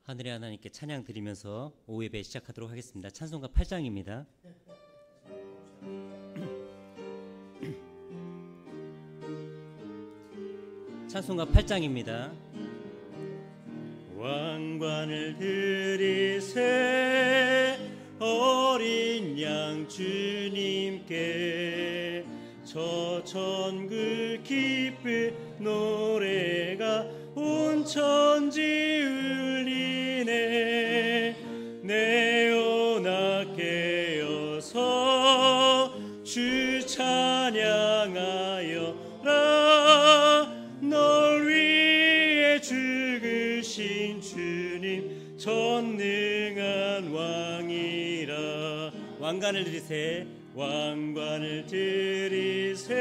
하늘의 하나님께 찬양 드리면서 오후 예배 시작하도록 하겠습니다. 찬송가 8장입니다. 찬송가 8장입니다. 왕관을 들이세 어린 양 주님께 저 천국 기쁜 노래가 온 천지 울리네. 내오나 깨어서 주 찬양하여라. 널 위해 죽으신 주님 전능한 왕이라. 왕관을 들이세 왕관을 들이세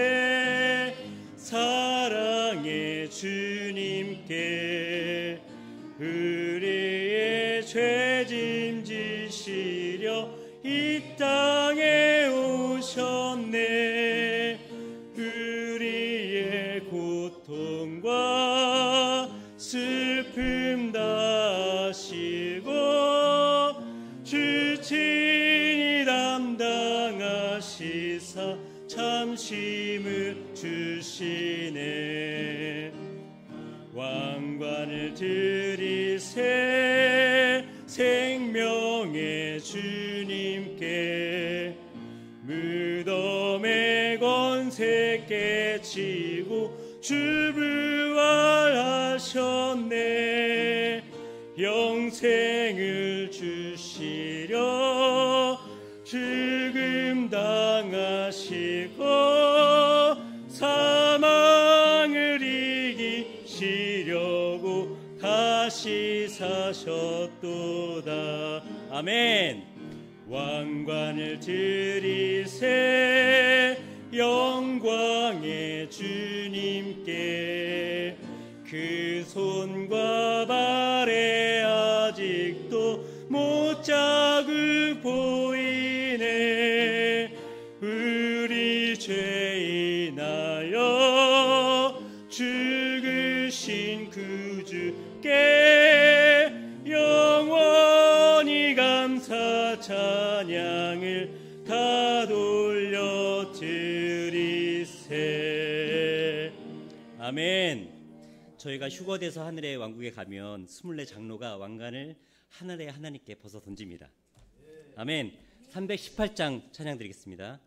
사랑의 주님께 우리의 죄짐 지시려 이 땅에 오셨네. 우리의 고통과 슬픔 다 아시고 주 친히 담당하시사 참심을 주시네. 왕관을 들이세 생명의 주님께 무덤의 권세 깨치고 주부활하셨네. 영생을 주시려 죽음 당하시고 사망을 이기시려고 다시 사셨도다. 아멘. 왕관을 들이세 영광의 주님께 그 손과 발에 아직도 못자국 보이네. 우리 죄 인하여 죽으신 구주께 영원히 감사 찬양을 다 돌려드리세. 아멘. 저희가 휴거돼서 하늘의 왕국에 가면 24장로가 왕관을 하늘의 하나님께 벗어 던집니다. 아멘. 318장 찬양 드리겠습니다.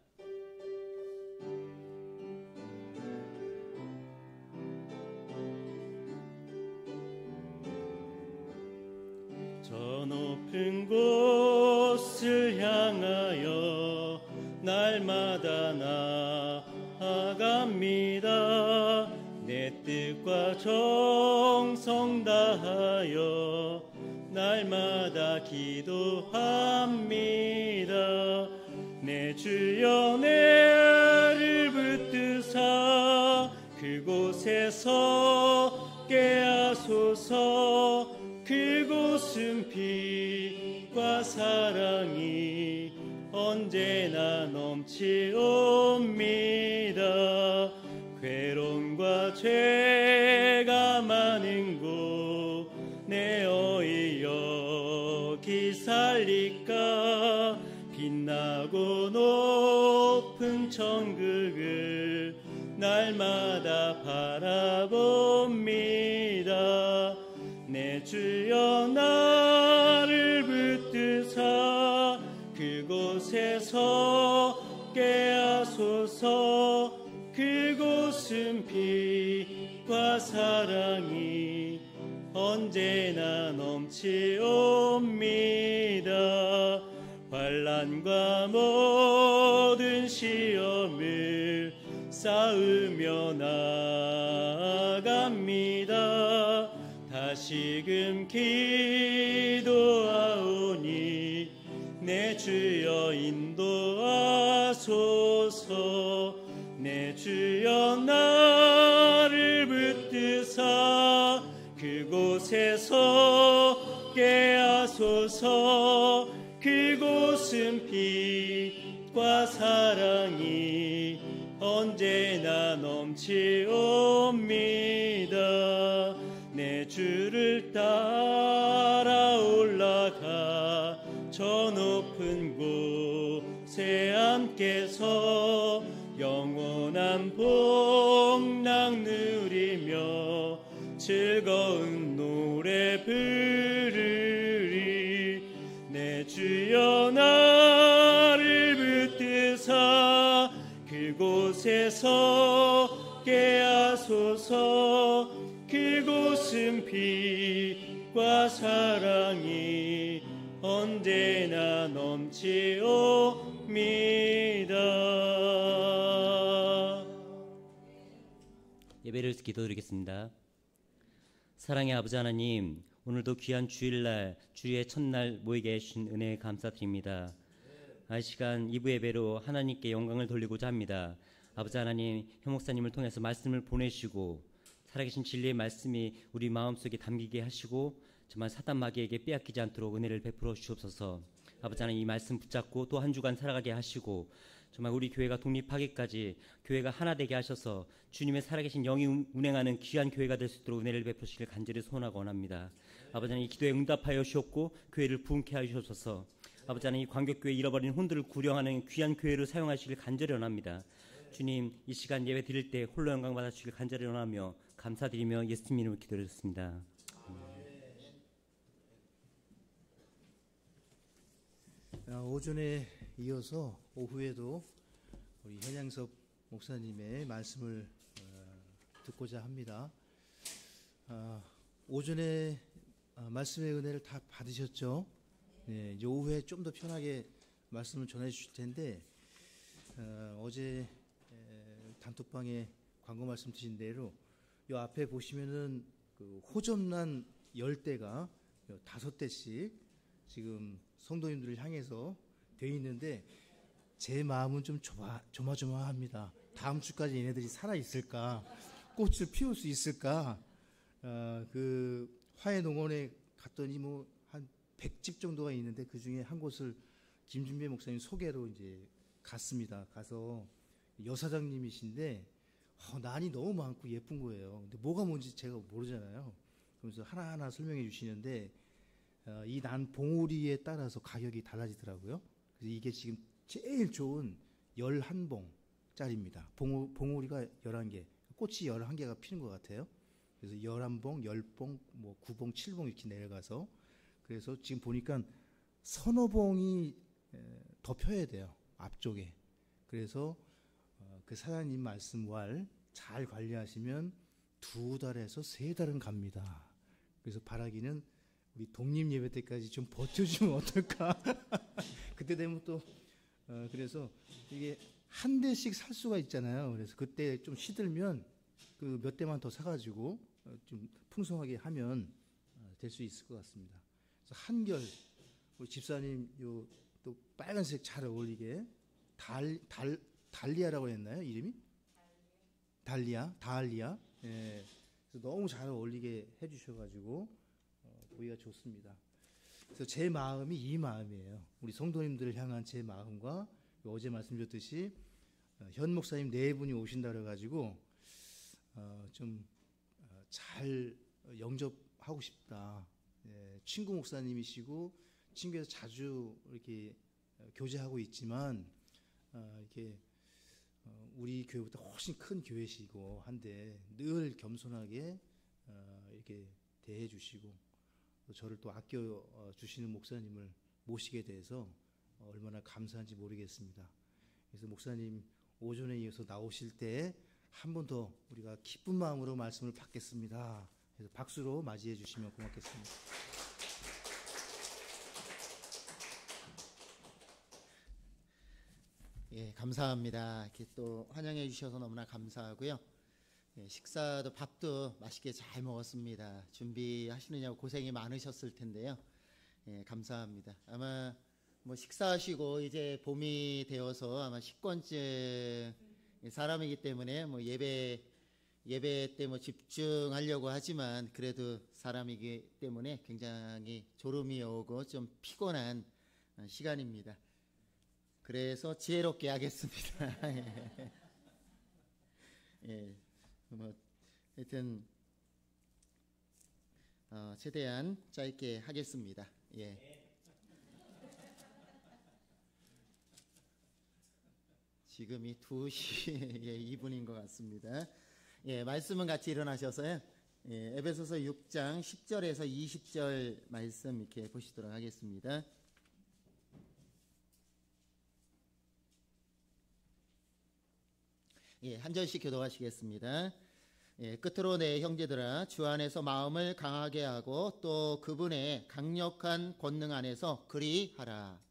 저 높은 곳을 향하여 날마다 나아갑니다. 내 뜻과 정성 다하여 날마다 기도합니다. 내 주여 내를 붙드사 그곳에서 깨하소서. 그곳은 빛과 사랑이 언제나 넘치옵니다. 괴로움과 죄가 많은 곳 내 어이 여기 살릴까. 빛나고 높은 천국을 날마다 바라봅니다. 내 주여 나를 붙드사 그곳에서 깨하소서. 그곳은 빛과 사랑이 언제나 넘치옵니다. 환난과 모든 시험을 쌓으며 나아갑니다. 다시금 기도하오니 내 주여 인도하소서. 내 주여 나를 붙드사 그곳에서 깨하소서. 그곳은 빛과 사랑이 언제나 넘치옵니다. 내 주를 따라 저 높은 곳에 함께서 영원한 복락 누리며 즐거운 노래 부르리. 내 주여 나를 붙드사 그곳에서 깨하소서. 그곳은 빛과 사랑이 언제나 넘치옵니다. 예배를 기도드리겠습니다. 사랑의 아버지 하나님, 오늘도 귀한 주일날, 주의 첫날 모이게 해주신 은혜에 감사드립니다. 이 시간 2부 예배로 하나님께 영광을 돌리고자 합니다. 아버지 하나님, 현 목사님을 통해서 말씀을 보내시고 살아계신 진리의 말씀이 우리 마음속에 담기게 하시고 정말 사단 마귀에게 빼앗기지 않도록 은혜를 베풀어 주옵소서. 아버지 하나님, 이 말씀 붙잡고 또 한 주간 살아가게 하시고 정말 우리 교회가 독립하기까지 교회가 하나 되게 하셔서 주님의 살아계신 영이 운행하는 귀한 교회가 될 수 있도록 은혜를 베푸시길 간절히 소원하고 원합니다. 아버지 하나님, 이 기도에 응답하여 주옵고 교회를 부흥케 하셔서 아버지 하나님, 이 광교교회 잃어버린 혼들을 구령하는 귀한 교회로 사용하시길 간절히 원합니다. 주님, 이 시간 예배 드릴 때 홀로 영광 받아주시길 간절히 원하며 감사드리며 예수님 이름으로 기도드렸습니다. 오전에 이어서 오후에도 우리 현양섭 목사님의 말씀을 듣고자 합니다. 오전에 말씀의 은혜를 다 받으셨죠? 네, 이제 오후에 좀 더 편하게 말씀을 전해 주실 텐데 어제 단톡방에 광고 말씀 드린 대로 이 앞에 보시면은 그 호접란 10대가 5대씩 지금 성도님들을 향해서 돼 있는데 제 마음은 좀 조마조마합니다. 다음 주까지 얘네들이 살아 있을까? 꽃을 피울 수 있을까? 그 화해 농원에 갔더니 뭐 한 100집 정도가 있는데 그 중에 한 곳을 김준배 목사님 소개로 이제 갔습니다. 가서 여사장님이신데 난이 너무 많고 예쁜 거예요. 근데 뭐가 뭔지 제가 모르잖아요. 그러면서 하나하나 설명해 주시는데 이 난 봉우리에 따라서 가격이 달라지더라고요. 그래서 이게 지금 제일 좋은 11봉짜리입니다. 봉우리가 11개, 꽃이 11개가 피는 것 같아요. 그래서 11봉, 10봉, 뭐 9봉, 7봉 이렇게 내려가서 그래서 지금 보니까 서너 봉이 더 펴야 돼요. 앞쪽에. 그래서 그 사장님 말씀 잘 관리하시면 2달에서 3달은 갑니다. 그래서 바라기는 우리 독립 예배 때까지 좀 버텨주면 어떨까? 그때 되면 또 그래서 이게 한 대씩 살 수가 있잖아요. 그래서 그때 좀 시들면 그 몇 대만 더 사가지고 좀 풍성하게 하면 될 수 있을 것 같습니다. 그래서 한결 우리 집사님 요 또 빨간색 잘 어울리게 달리아라고 했나요? 이름이? 다알리아. 예. 그래서 너무 잘 어울리게 해주셔가지고 보기가 좋습니다. 그래서 제 마음이 이 마음이에요. 우리 성도님들을 향한 제 마음과 어제 말씀드렸듯이 현 목사님 4분이 오신다 그래가지고 좀 잘 영접하고 싶다. 예, 친구 목사님이시고 친구에서 자주 이렇게 교제하고 있지만 이렇게 우리 교회보다 훨씬 큰 교회시고 한데 늘 겸손하게 이렇게 대해 주시고 저를 또 아껴 주시는 목사님을 모시게 돼서 얼마나 감사한지 모르겠습니다. 그래서 목사님 오전에 이어서 나오실 때 한 번 더 우리가 기쁜 마음으로 말씀을 받겠습니다. 그래서 박수로 맞이해 주시면 고맙겠습니다. 예, 감사합니다. 이렇게 또 환영해 주셔서 너무나 감사하고요. 예, 식사도 밥도 맛있게 잘 먹었습니다. 준비하시느냐고 고생이 많으셨을 텐데요. 예, 감사합니다. 아마 뭐 식사하시고 이제 봄이 되어서 아마 식권증 사람이기 때문에 뭐 예배 때 뭐 집중하려고 하지만 그래도 사람이기 때문에 굉장히 졸음이 오고 좀 피곤한 시간입니다. 그래서 지혜롭게 하겠습니다. 예, 뭐 하여튼 최대한 짧게 하겠습니다. 예. 지금이 2시 2분인 것 같습니다. 예, 말씀은 같이 일어나셔서요. 예, 에베소서 6장 10절에서 20절 말씀 이렇게 보시도록 하겠습니다. 예, 한 절씩 교독하시겠습니다. 예, 끝으로 내 형제들아 주 안에서 마음을 강하게 하고 또 그분의 강력한 권능 안에서 그리하라.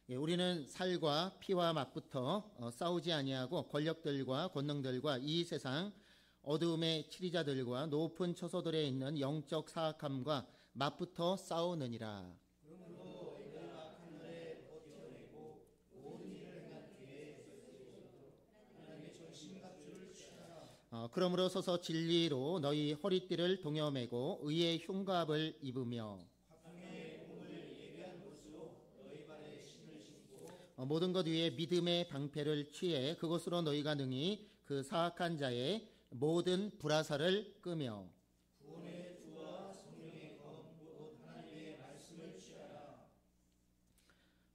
예, 우리는 살과 피와 맞붙어 싸우지 아니하고 권력들과 권능들과 이 세상 어두움의 치리자들과 높은 처소들에 있는 영적 사악함과 맞붙어 싸우느니라. 그러므로 서서 진리로 너희 허리띠를 동여매고 의의 흉갑을 입으며 모든 것 위에 믿음의 방패를 취해 그것으로 너희가 능히 그 사악한 자의 모든 불화살을 끄며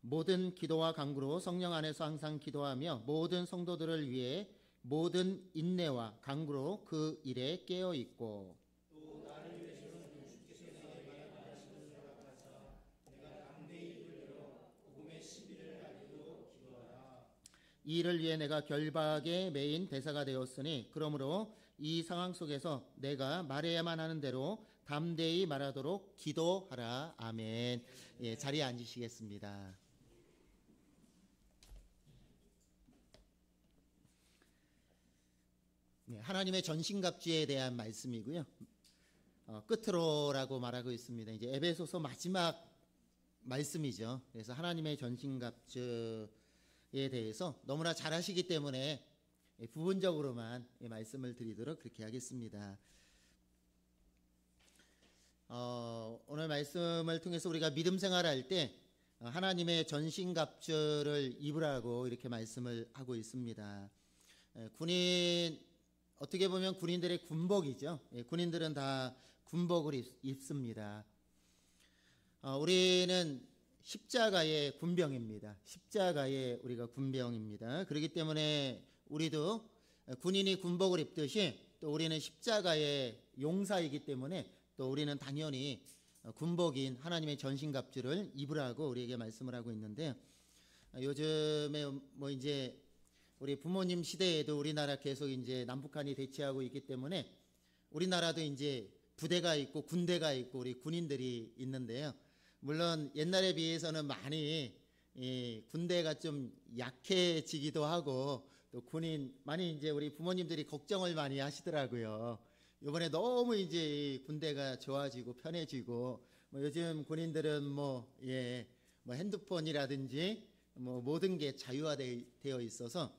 모든 기도와 간구로 성령 안에서 항상 기도하며 모든 성도들을 위해 모든 인내와 간구로 그 일에 깨어 있고 이 일을 위해 내가 결박의 메인 대사가 되었으니 그러므로 이 상황 속에서 내가 말해야만 하는 대로 담대히 말하도록 기도하라. 아멘. 예, 자리에 앉으시겠습니다. 네, 하나님의 전신갑주에 대한 말씀이고요. 끝으로라고 말하고 있습니다. 이제 에베소서 마지막 말씀이죠. 그래서 하나님의 전신갑주에 대해서 너무나 잘 아시기 때문에 부분적으로만 말씀을 드리도록 그렇게 하겠습니다. 오늘 말씀을 통해서 우리가 믿음 생활할 때 하나님의 전신갑주를 입으라고 이렇게 말씀을 하고 있습니다. 군인 어떻게 보면 군인들의 군복이죠. 군인들은 다 군복을 입습니다. 우리는 십자가의 군병입니다. 십자가의 우리가 군병입니다. 그렇기 때문에 우리도 군인이 군복을 입듯이 또 우리는 십자가의 용사이기 때문에 또 우리는 당연히 군복인 하나님의 전신갑주를 입으라고 우리에게 말씀을 하고 있는데요. 요즘에 뭐 이제 우리 부모님 시대에도 우리나라 계속 이제 남북한이 대치하고 있기 때문에 우리나라도 이제 부대가 있고 군대가 있고 우리 군인들이 있는데요. 물론 옛날에 비해서는 많이 군대가 좀 약해지기도 하고 또 군인 많이 이제 우리 부모님들이 걱정을 많이 하시더라고요. 이번에 너무 이제 군대가 좋아지고 편해지고 뭐 요즘 군인들은 뭐 핸드폰이라든지 뭐 모든 게 자유화되어 있어서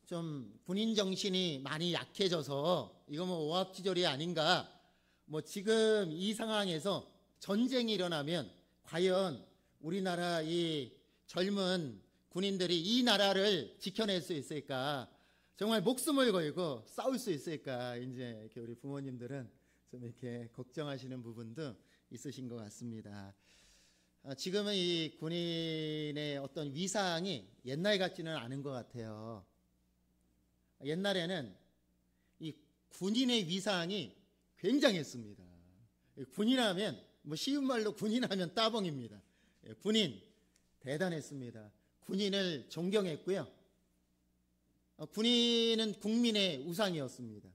좀 군인 정신이 많이 약해져서 이거 뭐 오합지졸이 아닌가. 뭐 지금 이 상황에서 전쟁이 일어나면 과연 우리나라 이 젊은 군인들이 이 나라를 지켜낼 수 있을까? 정말 목숨을 걸고 싸울 수 있을까? 이제 이렇게 우리 부모님들은 좀 이렇게 걱정하시는 부분도 있으신 것 같습니다. 지금은 이 군인의 어떤 위상이 옛날 같지는 않은 것 같아요. 옛날에는 이 군인의 위상이 굉장했습니다. 군인하면 뭐 쉬운 말로 군인하면 따봉입니다. 군인 대단했습니다. 군인을 존경했고요. 군인은 국민의 우상이었습니다.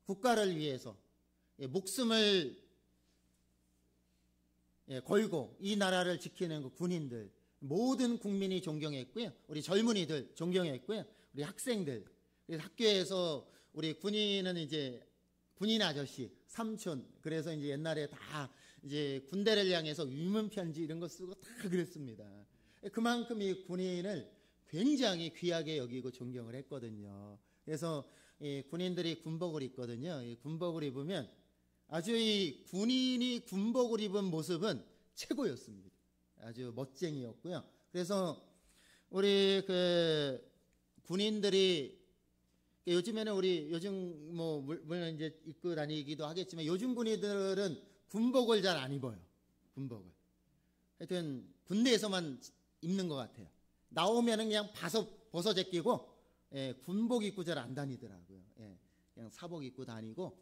국가를 위해서 목숨을 걸고 이 나라를 지키는 그 군인들 모든 국민이 존경했고요. 우리 젊은이들 존경했고요. 우리 학생들 그래서 학교에서 우리 군인은 이제 군인 아저씨, 삼촌 그래서 이제 옛날에 다 이제 군대를 향해서 위문 편지 이런 거 쓰고 다 그랬습니다. 그만큼 이 군인을 굉장히 귀하게 여기고 존경을 했거든요. 그래서 이 군인들이 군복을 입거든요. 이 군복을 입으면 아주 이 군인이 군복을 입은 모습은 최고였습니다. 아주 멋쟁이였고요. 그래서 우리 그 군인들이 요즘에는 우리 요즘 뭐 물론 이제 입고 다니기도 하겠지만 요즘 군인들은 군복을 잘 안 입어요. 군복을. 하여튼 군대에서만 입는 것 같아요. 나오면은 그냥 벗어 제끼고 군복 입고 잘 안 다니더라고요. 그냥 사복 입고 다니고.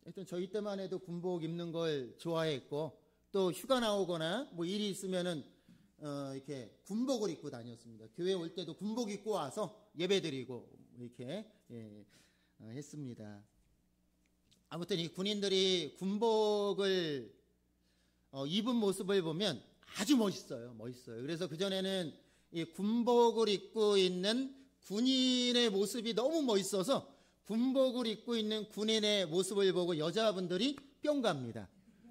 하여튼 저희 때만 해도 군복 입는 걸 좋아했고, 또 휴가 나오거나 뭐 일이 있으면은 이렇게 군복을 입고 다녔습니다. 교회 올 때도 군복 입고 와서 예배드리고 이렇게 했습니다. 아무튼 이 군인들이 군복을 입은 모습을 보면 아주 멋있어요. 그래서 그전에는 이 군복을 입고 있는 군인의 모습이 너무 멋있어서 군복을 입고 있는 군인의 모습을 보고 여자분들이 뿅 갑니다.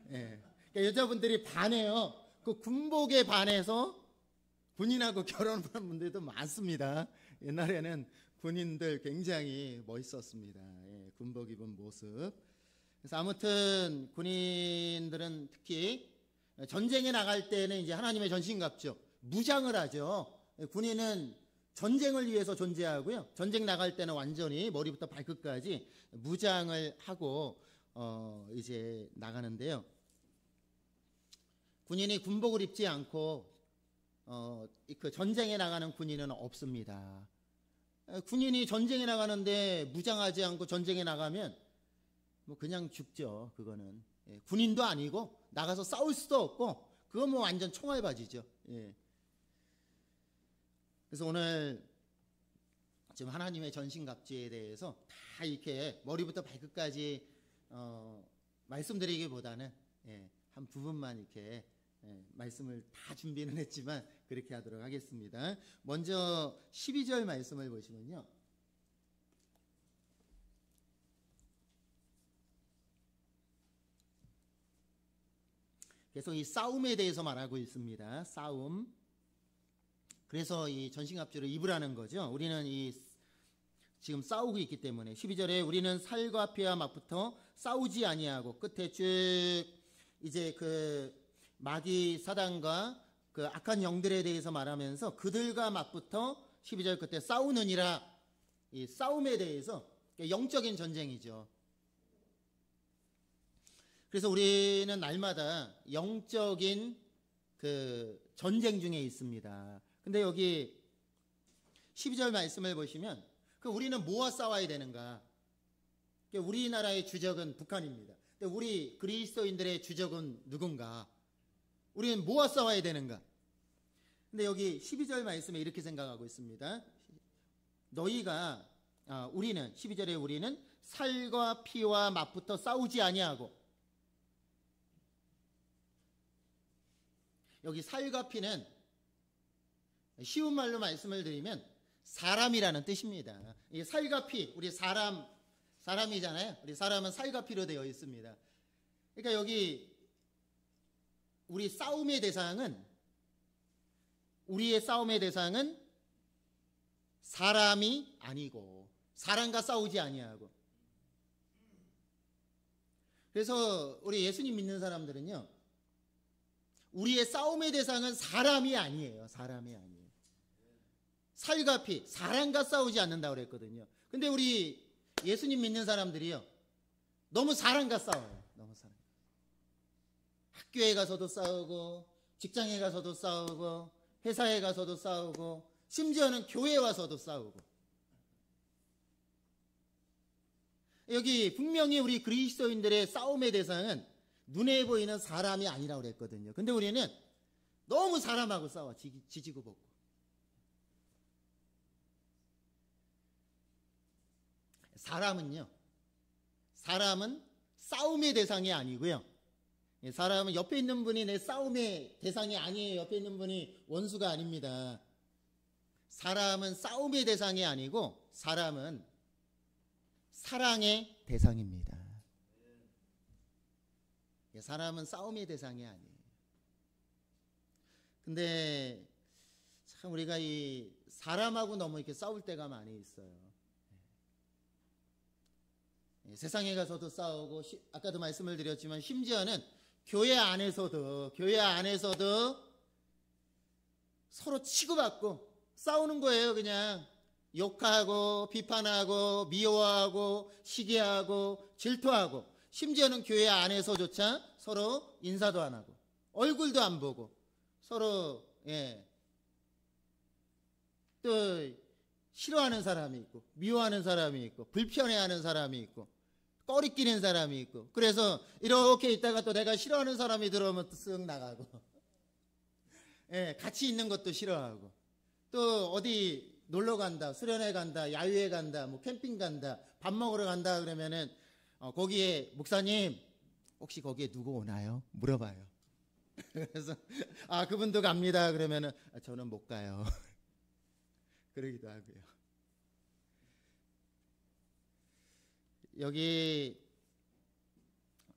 그러니까 여자분들이 반해요. 그 군복에 반해서 군인하고 결혼한 분들도 많습니다. 옛날에는 군인들 굉장히 멋있었습니다. 군복 입은 모습. 그래서 아무튼 군인들은 특히 전쟁에 나갈 때는 이제 하나님의 전신갑주, 무장을 하죠. 군인은 전쟁을 위해서 존재하고요. 전쟁 나갈 때는 완전히 머리부터 발끝까지 무장을 하고 이제 나가는데요. 군인이 군복을 입지 않고 그 전쟁에 나가는 군인은 없습니다. 군인이 전쟁에 나가는데 무장하지 않고 전쟁에 나가면 뭐 그냥 죽죠. 그거는 군인도 아니고 나가서 싸울 수도 없고 그건 뭐 완전 총알바지죠. 그래서 오늘 지금 하나님의 전신갑주에 대해서 다 이렇게 머리부터 발끝까지 말씀드리기보다는 한 부분만 이렇게 말씀을 다 준비는 했지만 그렇게 하도록 하겠습니다. 먼저 12절 말씀을 보시면요. 계속 이 싸움에 대해서 말하고 있습니다. 싸움. 그래서 이 전신갑주를 입으라는 거죠. 우리는 지금 싸우고 있기 때문에 12절에 우리는 살과 피와 맞붙어 싸우지 아니하고 끝에 쭉 이제 그 마귀 사단과 그 악한 영들에 대해서 말하면서 그들과 맞붙어 12절 끝에 싸우느니라. 이 싸움에 대해서 영적인 전쟁이죠. 그래서 우리는 날마다 영적인 그 전쟁 중에 있습니다. 근데 여기 12절 말씀을 보시면 우리는 뭐와 싸워야 되는가? 우리나라의 주적은 북한입니다. 근데 우리 그리스도인들의 주적은 누군가? 우리는 뭐와 싸워야 되는가? 근데 여기 12절 말씀에 이렇게 생각하고 있습니다. 우리는 12절에 우리는 살과 피와 맞붙어 싸우지 아니하고, 여기 살과 피는 쉬운 말로 말씀을 드리면 사람이라는 뜻입니다. 이 살과 피, 우리 사람이잖아요. 우리 사람은 살과 피로 되어 있습니다. 그러니까 여기 우리의 싸움의 대상은 사람이 아니고 사람과 싸우지 아니하고. 그래서 우리 예수님 믿는 사람들은요, 우리의 싸움의 대상은 사람이 아니에요. 살과 피, 사람과 싸우지 않는다고 그랬거든요. 근데 우리 예수님 믿는 사람들이요, 너무 사람과 싸워요. 학교에 가서도 싸우고, 직장에 가서도 싸우고, 회사에 가서도 싸우고, 심지어는 교회에 와서도 싸우고. 여기 분명히 우리 그리스도인들의 싸움의 대상은 눈에 보이는 사람이 아니라고 그랬거든요. 근데 우리는 너무 사람하고 싸워. 지지고 볶고. 사람은 싸움의 대상이 아니고요. 사람은 옆에 있는 분이 내 싸움의 대상이 아니에요. 옆에 있는 분이 원수가 아닙니다. 사람은 싸움의 대상이 아니고 사람은 사랑의 대상입니다. 사람은 싸움의 대상이 아니에요. 근데 참 우리가 이 사람하고 너무 이렇게 싸울 때가 많이 있어요. 세상에 가서도 싸우고, 아까도 말씀을 드렸지만 심지어는 교회 안에서도 서로 치고받고 싸우는 거예요. 그냥 욕하고 비판하고 미워하고 시기하고 질투하고. 심지어는 교회 안에서조차 서로 인사도 안 하고 얼굴도 안 보고 서로 또 싫어하는 사람이 있고 미워하는 사람이 있고 불편해하는 사람이 있고 꺼리끼는 사람이 있고 그래서 이렇게 있다가 또 내가 싫어하는 사람이 들어오면 또 쓱 나가고 같이 있는 것도 싫어하고 또 어디 놀러 간다, 수련회 간다, 야유회 간다, 뭐 캠핑 간다, 밥 먹으러 간다 그러면은 거기에 목사님 혹시 거기에 누구 오나요? 물어봐요. 그래서 그분도 갑니다 그러면은 저는 못 가요. 그러기도 하고요. 여기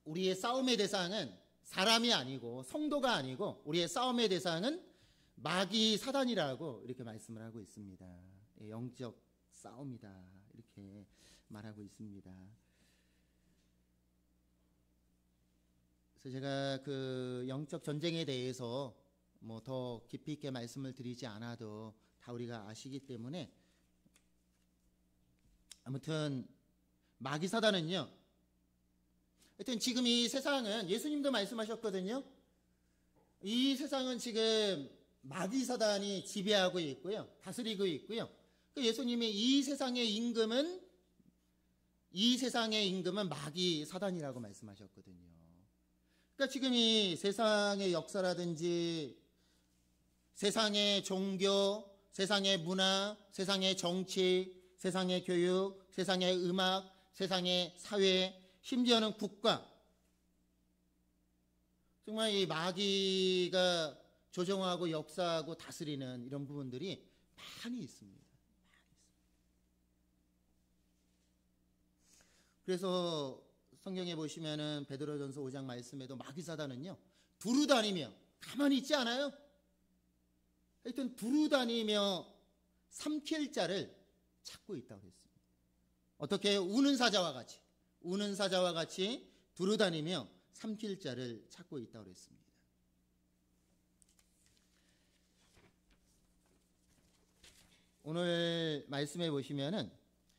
우리의 싸움의 대상은 사람이 아니고 성도가 아니고 우리의 싸움의 대상은 마귀 사단이라고 이렇게 말씀을 하고 있습니다. 영적 싸움이다 이렇게 말하고 있습니다. 그래서 제가 그 영적 전쟁에 대해서 뭐 더 깊이 있게 말씀을 드리지 않아도 다 우리가 아시기 때문에 아무튼 마귀 사단은요. 하여튼 지금 이 세상은 예수님도 말씀하셨거든요. 이 세상은 지금 마귀 사단이 지배하고 있고요. 다스리고 있고요. 그 예수님이 이 세상의 임금은 마귀 사단이라고 말씀하셨거든요. 그러니까 지금 이 세상의 역사라든지 세상의 종교, 세상의 문화, 세상의 정치, 세상의 교육, 세상의 음악, 세상의 사회, 심지어는 국가, 정말 이 마귀가 조정하고 역사하고 다스리는 이런 부분들이 많이 있습니다. 그래서 성경에 보시면은 베드로전서 5장 말씀에도 마귀 사단은요 두루 다니며 가만히 있지 않아요. 하여튼 두루 다니며 삼킬 자를 찾고 있다고 했습니다. 어떻게 우는 사자와 같이 두루 다니며 삼킬 자를 찾고 있다고 했습니다. 오늘 말씀해 보시면은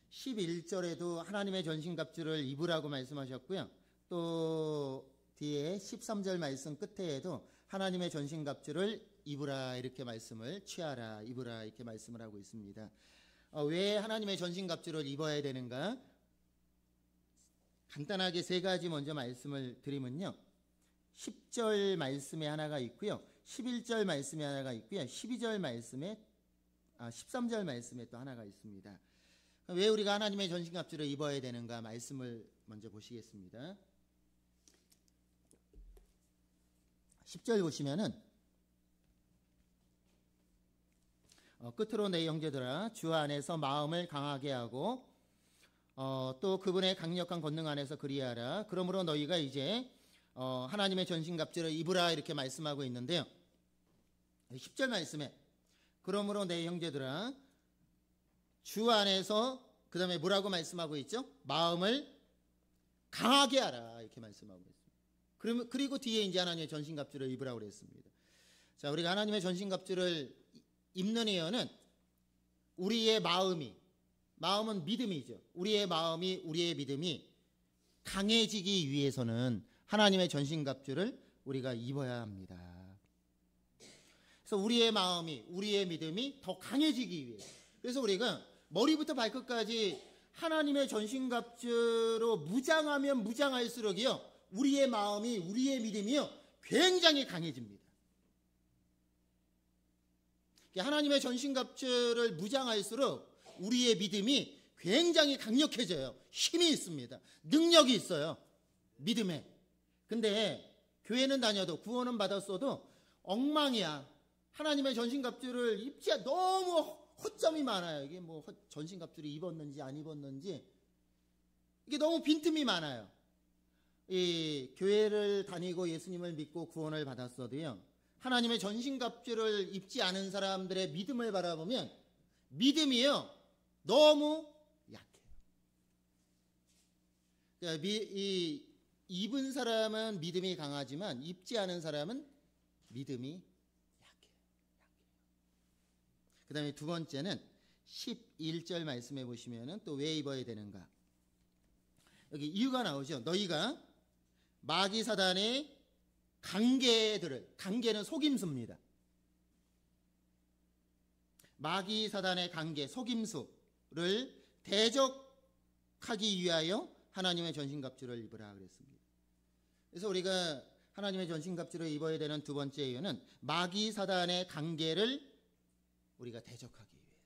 11절에도 하나님의 전신갑주를 입으라고 말씀하셨고요. 또 뒤에 13절 말씀 끝에도 하나님의 전신갑주를 입으라 이렇게 말씀을 취하라 입으라 이렇게 말씀을 하고 있습니다. 왜 하나님의 전신갑주를 입어야 되는가? 간단하게 세 가지 먼저 말씀을 드리면요. 10절 말씀에 하나가 있고요. 11절 말씀에 하나가 있고요. 13절 말씀에 또 하나가 있습니다. 왜 우리가 하나님의 전신갑주를 입어야 되는가 말씀을 먼저 보시겠습니다. 10절 보시면은 끝으로 내 형제들아 주 안에서 마음을 강하게 하고 또 그분의 강력한 권능 안에서 그리하라. 그러므로 너희가 이제 하나님의 전신갑주를 입으라 이렇게 말씀하고 있는데요. 10절 말씀에 그러므로 내 형제들아 주 안에서 그 다음에 뭐라고 말씀하고 있죠? 마음을 강하게 하라 이렇게 말씀하고 있습니다. 그리고 뒤에 이제 하나님의 전신갑주를 입으라고 그랬습니다. 자, 우리가 하나님의 전신갑주를 입는 이유는 우리의 마음은 믿음이죠. 우리의 믿음이 강해지기 위해서는 하나님의 전신갑주를 우리가 입어야 합니다. 그래서 우리의 믿음이 더 강해지기 위해. 그래서 우리가 머리부터 발끝까지 하나님의 전신갑주로 무장하면 무장할수록이요. 우리의 믿음이요. 굉장히 강해집니다. 하나님의 전신갑주를 무장할수록 우리의 믿음이 굉장히 강력해져요. 힘이 있습니다. 능력이 있어요. 믿음에. 근데 교회는 다녀도 구원은 받았어도 엉망이야. 하나님의 전신갑주를 입지 너무 허점이 많아요. 이게 뭐 전신갑주를 입었는지 안 입었는지 이게 너무 빈틈이 많아요. 이 교회를 다니고 예수님을 믿고 구원을 받았어도요. 하나님의 전신갑주를 입지 않은 사람들의 믿음을 바라보면 믿음이요 너무 약해요. 그러니까 이 입은 사람은 믿음이 강하지만 입지 않은 사람은 믿음이 약해요. 그 다음에 두 번째는 11절 말씀해 보시면은 또 왜 입어야 되는가? 여기 이유가 나오죠. 너희가 마귀 사단의 관계는 속임수입니다. 마귀 사단의 관계, 속임수를 대적하기 위하여 하나님의 전신갑주를 입으라 그랬습니다. 그래서 우리가 하나님의 전신갑주를 입어야 되는 두 번째 이유는 마귀 사단의 관계를 우리가 대적하기 위해서.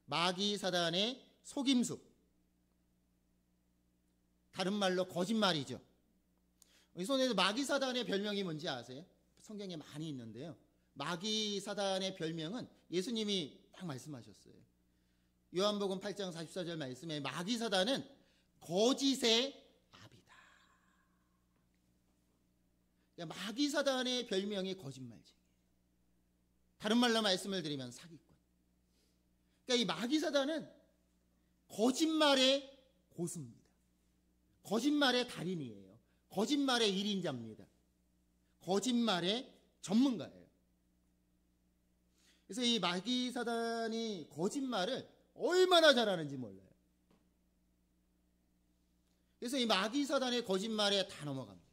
마귀 사단의 속임수, 다른 말로 거짓말이죠. 우리 손에서 마귀 사단의 별명이 뭔지 아세요? 성경에 많이 있는데요. 마귀 사단의 별명은 예수님이 딱 말씀하셨어요. 요한복음 8장 44절 말씀에 마귀 사단은 거짓의 아비다. 그러니까 마귀 사단의 별명이 거짓말쟁이. 다른 말로 말씀을 드리면 사기꾼. 그러니까 이 마귀 사단은 거짓말의 고수입니다. 거짓말의 달인이에요. 거짓말의 1인자입니다. 거짓말의 전문가예요. 그래서 이 마귀 사단이 거짓말을 얼마나 잘하는지 몰라요. 그래서 이 마귀 사단의 거짓말에 다 넘어갑니다.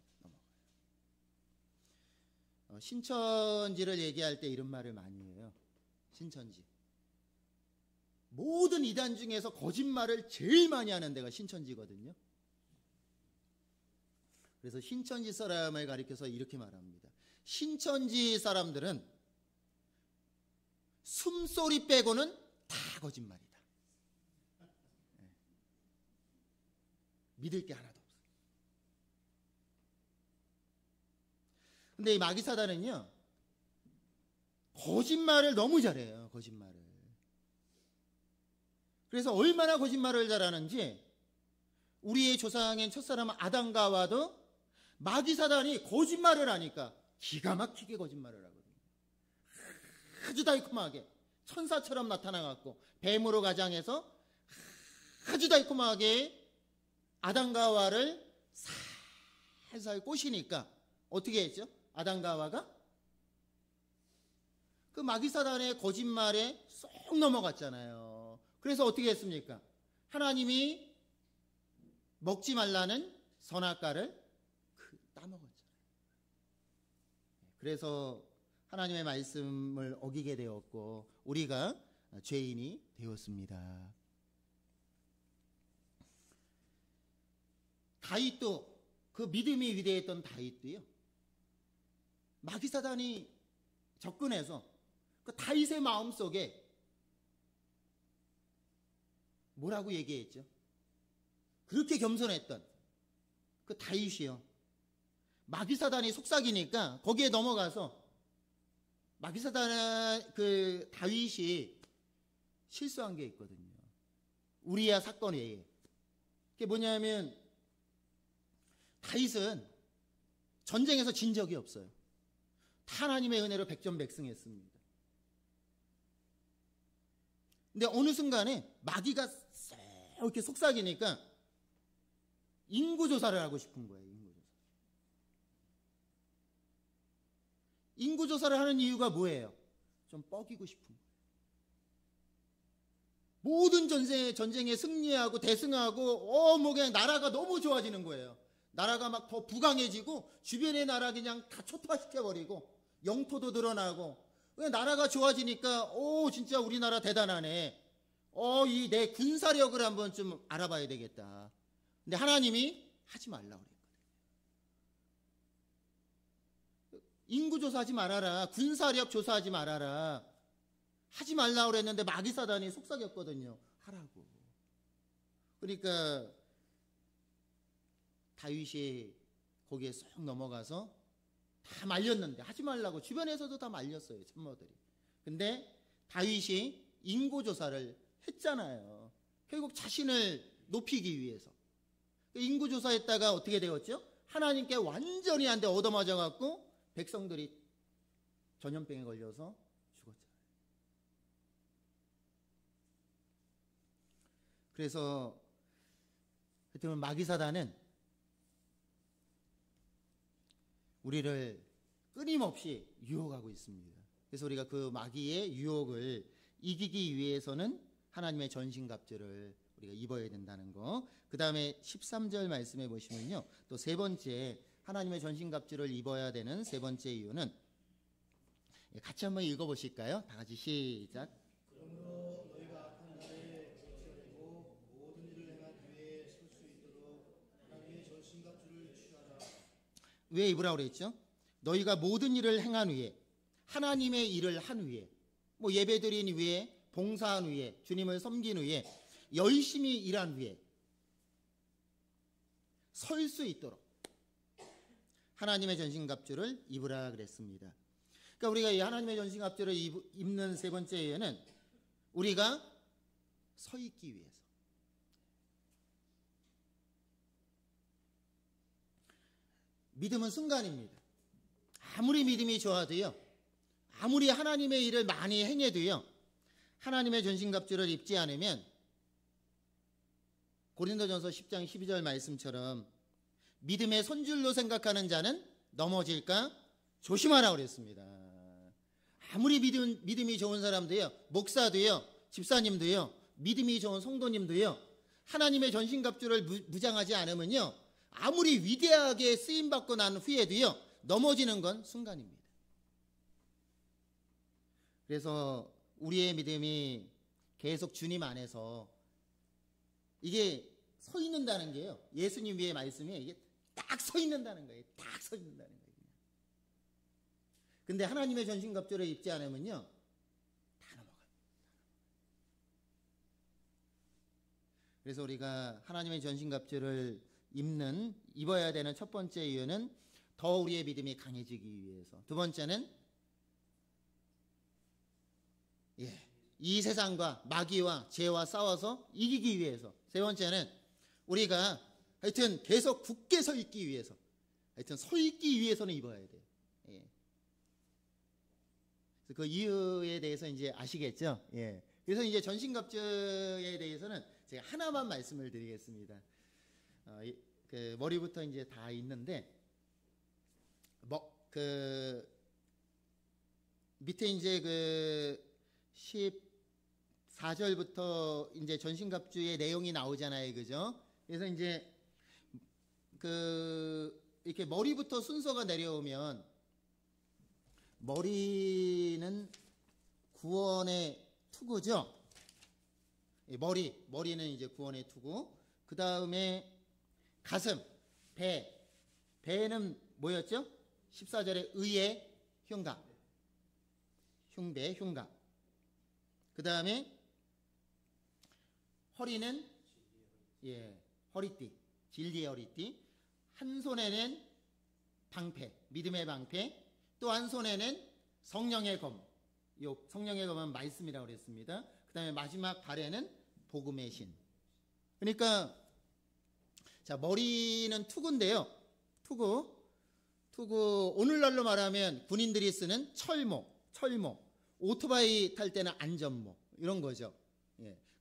신천지를 얘기할 때 이런 말을 많이 해요. 신천지. 모든 이단 중에서 거짓말을 제일 많이 하는 데가 신천지거든요. 그래서 신천지 사람을 가리켜서 이렇게 말합니다. 신천지 사람들은 숨소리 빼고는 다 거짓말이다. 믿을 게 하나도 없어요. 근데 이 마귀 사단은요, 거짓말을 너무 잘해요. 거짓말을. 그래서 얼마나 거짓말을 잘하는지 우리의 조상인 첫사람 아담과 하와도 마귀 사단이 거짓말을 하니까 기가 막히게 거짓말을 하거든요. 아주 달콤하게 천사처럼 나타나갖고 뱀으로 가장해서 아주 달콤하게 아담과 하와를 살살 꼬시니까 어떻게 했죠? 아담과 하와가 그 마귀 사단의 거짓말에 쏙 넘어갔잖아요. 그래서 어떻게 했습니까? 하나님이 먹지 말라는 선악과를 따먹었잖아요. 그래서 하나님의 말씀을 어기게 되었고 우리가 죄인이 되었습니다. 다윗도, 그 믿음이 위대했던 다윗도요, 마귀 사단이 접근해서 그 다윗의 마음속에 뭐라고 얘기했죠? 그렇게 겸손했던 그 다윗이요, 마귀 사단이 속삭이니까 거기에 넘어가서 마귀 사단 그 다윗이 실수한 게 있거든요. 우리야 사건 외에. 그게 뭐냐면 다윗은 전쟁에서 진 적이 없어요. 다 하나님의 은혜로 백전백승했습니다. 근데 어느 순간에 마귀가 쏙 이렇게 속삭이니까 인구조사를 하고 싶은 거예요. 인구조사를 하는 이유가 뭐예요? 좀 뻐기고 싶은 거예요. 모든 전쟁에 승리하고 대승하고 뭐 그냥 나라가 너무 좋아지는 거예요. 나라가 막 더 부강해지고 주변의 나라 그냥 다 초토화시켜버리고 영토도 늘어나고 그냥 나라가 좋아지니까 진짜 우리나라 대단하네. 이 내 군사력을 한번 좀 알아봐야 되겠다. 근데 하나님이 하지 말라고 그랬거든요. 인구조사하지 말아라. 군사력 조사하지 말아라. 하지 말라고 그랬는데 마귀 사단이 속삭였거든요. 하라고. 그러니까 다윗이 거기에 쏙 넘어가서 다 말렸는데 하지 말라고 주변에서도 다 말렸어요. 참모들이. 근데 다윗이 인구조사를 했잖아요. 결국 자신을 높이기 위해서. 인구조사했다가 어떻게 되었죠? 하나님께 완전히 한 대 얻어맞아갖고 백성들이 전염병에 걸려서 죽었잖아요. 그래서 하여튼 마귀 사단은 우리를 끊임없이 유혹하고 있습니다. 그래서 우리가 그 마귀의 유혹을 이기기 위해서는 하나님의 전신갑주를 우리가 입어야 된다는 거. 그 다음에 13절 말씀해 보시면요. 또 세 번째 하나님의 전신갑주를 입어야 되는 세 번째 이유는 같이 한번 읽어보실까요? 다 같이 시작. 그러므로 너희가 악한 날에 지켜내고 모든 일을 행한 후에 설 수 있도록 하나님의 전신갑주를 취하라. 왜 입으라고 그랬죠? 너희가 모든 일을 행한 후에, 하나님의 일을 한 후에, 뭐 예배드린 후에, 봉사한 후에, 주님을 섬긴 후에, 열심히 일한 후에 설 수 있도록 하나님의 전신갑주를 입으라 그랬습니다. 그러니까 우리가 이 하나님의 전신갑주를 입는 세 번째 이유는 우리가 서 있기 위해서. 믿음은 순간입니다. 아무리 믿음이 좋아도요, 아무리 하나님의 일을 많이 행해도요, 하나님의 전신갑주를 입지 않으면 고린도전서 10장 12절 말씀처럼 믿음의 손줄로 생각하는 자는 넘어질까 조심하라고 그랬습니다. 아무리 믿음이 좋은 사람도요, 목사도요, 집사님도요, 믿음이 좋은 성도님도요, 하나님의 전신갑주를 무장하지 않으면요, 아무리 위대하게 쓰임받고 난 후에도요, 넘어지는 건 순간입니다. 그래서 우리의 믿음이 계속 주님 안에서 이게 서 있는다는 게요, 예수님 위의 말씀이 이게 딱 서 있는다는 거예요. 딱 서 있는다는 거예요. 근데 하나님의 전신갑주를 입지 않으면요, 다 넘어가요. 그래서 우리가 하나님의 전신갑주를 입어야 되는 첫 번째 이유는 더 우리의 믿음이 강해지기 위해서. 두 번째는 이 세상과 마귀와 죄와 싸워서 이기기 위해서. 세 번째는 우리가 하여튼 계속 굳게 서 있기 위해서. 하여튼 서 있기 위해서는 입어야 돼요. 그 이유에 대해서 이제 아시겠죠? 그래서 이제 전신갑주에 대해서는 제가 하나만 말씀을 드리겠습니다. 그 머리부터 이제 다 있는데, 밑에 이제 그 14절부터 이제 전신갑주의 내용이 나오잖아요, 그죠? 그래서 이제 이렇게 머리부터 순서가 내려오면, 머리는 구원의 투구죠. 머리는 이제 구원의 투구. 그 다음에 가슴, 배는 뭐였죠? 14절에 의의 흉갑, 흉배, 흉갑. 그 다음에 허리는 허리띠, 진리의 허리띠. 한 손에는 방패, 믿음의 방패. 또 한 손에는 성령의 검. 요 성령의 검은 말씀이라고 그랬습니다. 그 다음에 마지막 발에는 복음의 신. 그러니까 자, 머리는 투구인데요. 투구. 오늘날로 말하면 군인들이 쓰는 철모. 오토바이 탈 때는 안전모. 이런 거죠.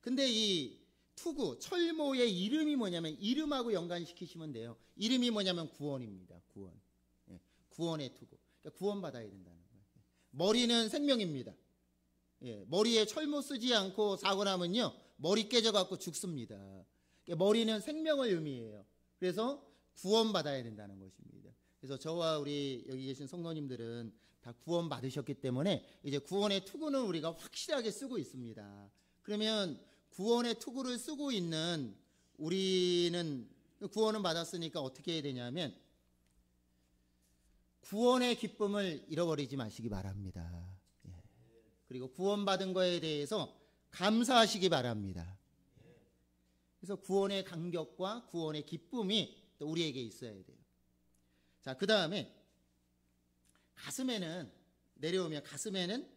근데 이 투구, 철모의 이름이 뭐냐면, 이름하고 연관시키시면 돼요. 이름이 뭐냐면 구원입니다. 구원의 투구. 그러니까 구원받아야 된다는 거예요. 머리는 생명입니다. 머리에 철모 쓰지 않고 사고 나면요, 머리 깨져갖고 죽습니다. 그러니까 머리는 생명을 의미해요. 그래서 구원받아야 된다는 것입니다. 그래서 저와 우리 여기 계신 성도님들은 다 구원받으셨기 때문에 이제 구원의 투구는 우리가 확실하게 쓰고 있습니다. 그러면 구원의 투구를 쓰고 있는 우리는, 구원은 받았으니까 어떻게 해야 되냐면, 구원의 기쁨을 잃어버리지 마시기 바랍니다. 그리고 구원받은 거에 대해서 감사하시기 바랍니다. 그래서 구원의 감격과 구원의 기쁨이 또 우리에게 있어야 돼요. 자, 그 다음에 가슴에는, 내려오면 가슴에는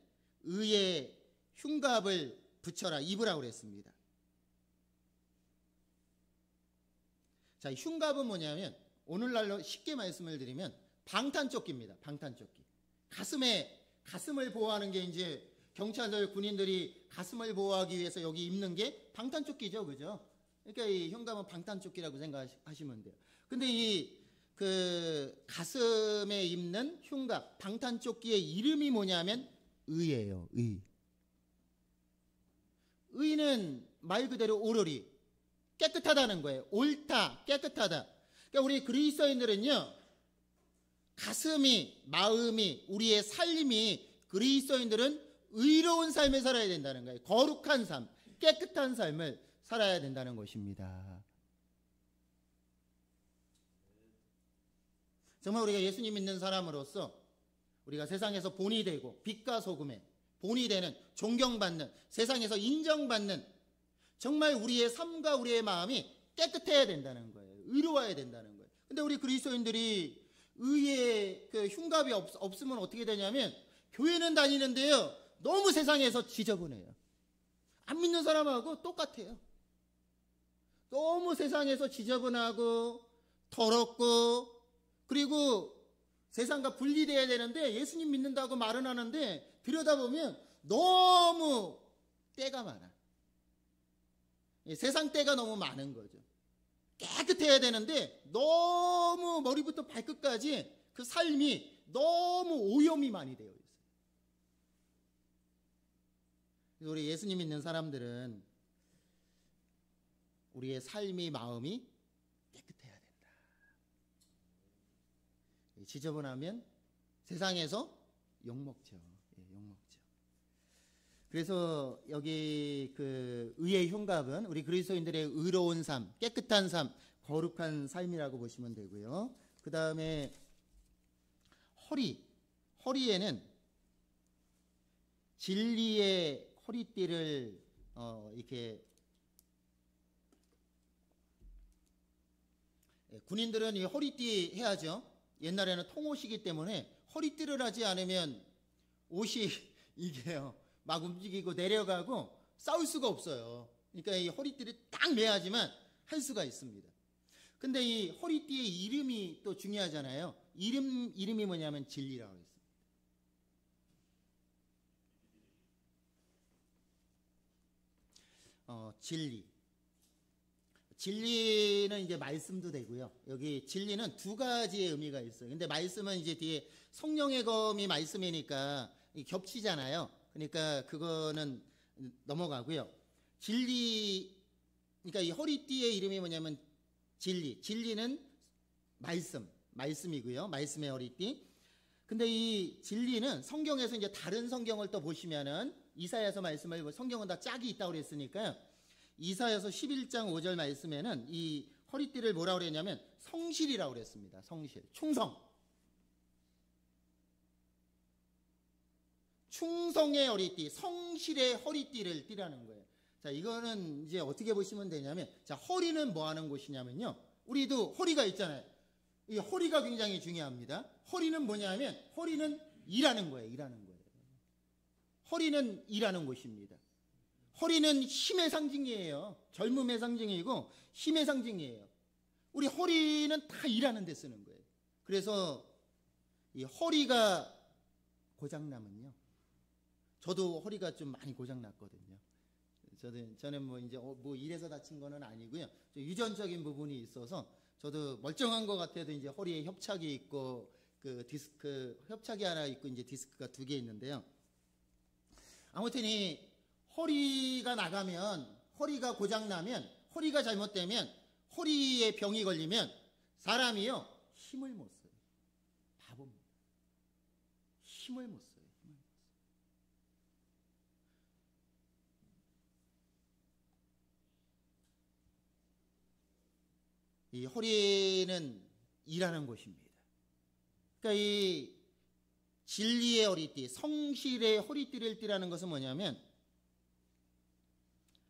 의의 흉갑을 붙여라, 입으라고 그랬습니다. 자, 흉갑은 뭐냐면, 오늘날로 쉽게 말씀을 드리면 방탄조끼입니다. 방탄조끼. 가슴을 보호하는 게, 이제 경찰들, 군인들이 가슴을 보호하기 위해서 여기 입는 게 방탄조끼죠, 그죠? 그러니까 이 흉갑은 방탄조끼라고 생각하시면 돼요. 근데 이 가슴에 입는 흉갑, 방탄조끼의 이름이 뭐냐면 의예요. 의는 말 그대로 오로리, 깨끗하다는 거예요. 옳다, 깨끗하다. 그러니까 우리 그리스도인들은요, 가슴이, 마음이, 우리의 삶이, 그리스도인들은 의로운 삶을 살아야 된다는 거예요. 거룩한 삶, 깨끗한 삶을 살아야 된다는 것입니다. 정말 우리가 예수님 믿는 사람으로서 우리가 세상에서 본이 되고 빛과 소금에 본이 되는, 존경받는, 세상에서 인정받는, 정말 우리의 삶과 우리의 마음이 깨끗해야 된다는 거예요. 의로워야 된다는 거예요. 근데 우리 그리스도인들이 의의 그 흉갑이 없으면 어떻게 되냐면, 교회는 다니는데요, 너무 세상에서 지저분해요. 안 믿는 사람하고 똑같아요. 너무 세상에서 지저분하고 더럽고, 그리고 세상과 분리되어야 되는데 예수님 믿는다고 말은 하는데 들여다보면 너무 때가 많아. 세상 때가 너무 많은 거죠. 깨끗해야 되는데 너무 머리부터 발끝까지 그 삶이 너무 오염이 많이 되어 있어요. 그래서 우리 예수님 믿는 사람들은 우리의 삶이, 마음이 깨끗해야 된다. 지저분하면 세상에서 욕먹죠. 욕먹죠. 그래서 여기 그 의의 흉갑은 우리 그리스도인들의 의로운 삶, 깨끗한 삶, 거룩한 삶이라고 보시면 되고요. 그 다음에 허리에는 진리의 허리띠를 이렇게, 군인들은 이 허리띠 해야죠. 옛날에는 통옷이기 때문에 허리띠를 하지 않으면 옷이 이게요, 막 움직이고 내려가고 싸울 수가 없어요. 그러니까 이 허리띠를 딱 매야지만 할 수가 있습니다. 근데 이 허리띠의 이름이 또 중요하잖아요. 이름이 뭐냐면 진리라고 했습니다. 진리는 이제 말씀도 되고요. 여기 진리는 두 가지의 의미가 있어요. 근데 말씀은 이제 뒤에 성령의 검이 말씀이니까 겹치잖아요. 그러니까 그거는 넘어가고요. 그러니까 이 허리띠의 이름이 뭐냐면 진리는 말씀이고요. 말씀의 허리띠. 근데 이 진리는 성경에서 이제 다른 성경을 또 보시면은, 이사야서 말씀을, 성경은 다 짝이 있다고 그랬으니까요. 이사야서 11장 5절 말씀에는 이 허리띠를 뭐라고 그랬냐면 성실이라고 그랬습니다. 성실, 충성의 허리띠, 성실의 허리띠를 띠라는 거예요. 자, 이거는 이제 어떻게 보시면 되냐면, 자, 허리는 뭐 하는 곳이냐면요, 우리도 허리가 있잖아요. 이 허리가 굉장히 중요합니다. 허리는 뭐냐면, 허리는 일하는 거예요. 허리는 일하는 곳입니다. 허리는 힘의 상징이에요. 젊음의 상징이고 힘의 상징이에요. 우리 허리는 다 일하는 데 쓰는 거예요. 그래서 이 허리가 고장나면요, 저도 허리가 좀 많이 고장났거든요. 저는 뭐 이제 뭐 일해서 다친 거는 아니고요. 유전적인 부분이 있어서 저도 멀쩡한 것 같아도 이제 허리에 협착이 있고, 그 디스크 협착이 하나 있고 이제 디스크가 2개 있는데요. 아무튼 이 허리가 나가면, 허리가 고장나면, 허리가 잘못되면, 허리에 병이 걸리면 사람이요, 힘을 못 써요. 바보입니다. 힘을 못 써요. 이 허리는 일하는 곳입니다. 그러니까 이 진리의 허리띠, 성실의 허리띠를 띠라는 것은 뭐냐면,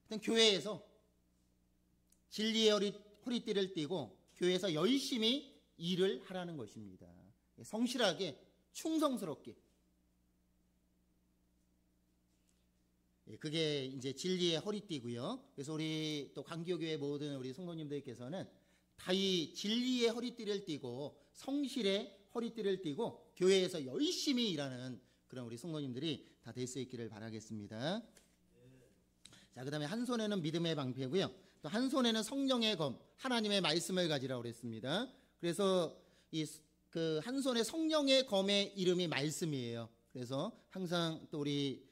일단 교회에서 진리의 허리띠를 띠고 교회에서 열심히 일을 하라는 것입니다. 성실하게, 충성스럽게. 그게 이제 진리의 허리띠고요. 그래서 우리 또 광교교회 모든 우리 성도님들께서는 다 이 진리의 허리띠를 띠고 성실의 허리띠를 띠고 교회에서 열심히 일하는 그런 우리 성도님들이 다 될 수 있기를 바라겠습니다. 자, 그 다음에 한 손에는 믿음의 방패고요. 또 한 손에는 성령의 검, 하나님의 말씀을 가지라고 그랬습니다. 그래서 이 그 한 손에 성령의 검의 이름이 말씀이에요. 그래서 항상 또 우리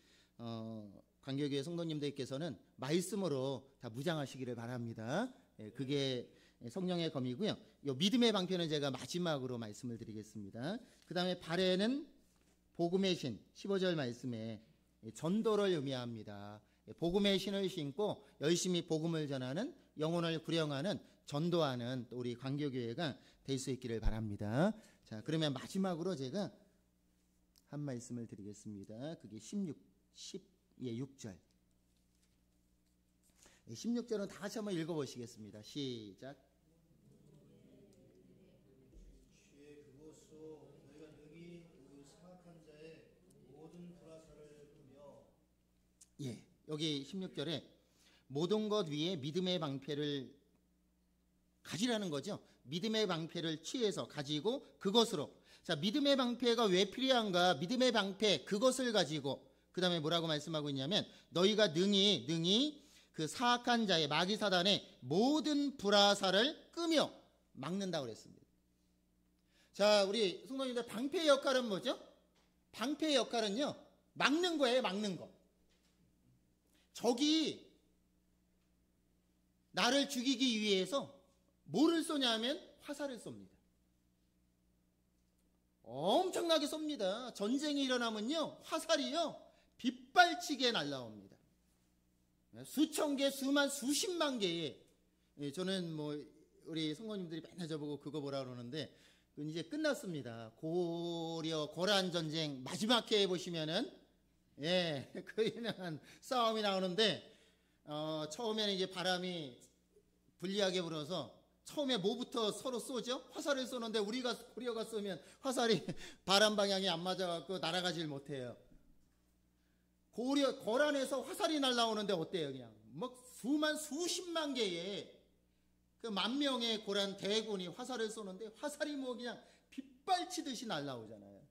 광교교회 성도님들께서는 말씀으로 다 무장하시기를 바랍니다. 그게 성령의 검이고요. 이 믿음의 방패는 제가 마지막으로 말씀을 드리겠습니다. 그 다음에 발에는 복음의 신, 15절 말씀에 전도를 의미합니다. 복음의 신을 신고 열심히 복음을 전하는, 영혼을 구령하는, 전도하는 또 우리 광교교회가 될 수 있기를 바랍니다. 자, 그러면 마지막으로 제가 한 말씀을 드리겠습니다. 그게 6절. 16절은 다 같이 한번 읽어보시겠습니다. 시작. 주의 그곳으로 너희가 능히 그 사악한 자의 모든 불화살을 끄며. 예, 여기 16절에 모든 것 위에 믿음의 방패를 가지라는 거죠. 믿음의 방패를 취해서 가지고 그것으로. 자, 믿음의 방패가 왜 필요한가? 믿음의 방패 그것을 가지고 그 다음에 뭐라고 말씀하고 있냐면 너희가 능히 그 사악한 자의 마귀 사단의 모든 불화살을 끄며 막는다고 그랬습니다. 자, 우리 성도님들 방패의 역할은 뭐죠? 방패의 역할은요, 막는 거예요. 막는 거. 적이 나를 죽이기 위해서 뭐를 쏘냐면 화살을 쏩니다. 엄청나게 쏩니다. 전쟁이 일어나면요, 화살이요 빗발치게 날라옵니다. 수천 개, 수십만 개의. 저는 뭐 우리 성도님들이 맨날 저보고 그거 뭐라 그러는데 이제 끝났습니다. 고려 고란 전쟁 마지막 회에 보시면은 그 유명한 싸움이 나오는데 처음에는 이제 바람이 불리하게 불어서 처음에 뭐부터 서로 쏘죠? 화살을 쏘는데 고려가 쏘면 화살이 바람 방향이 안 맞아갖고 날아가질 못해요. 고란에서 화살이 날라오는데 어때요? 그냥 뭐 수십만 개의 그 10,000명의 고란 대군이 화살을 쏘는데 화살이 뭐 그냥 빗발치듯이 날라오잖아요.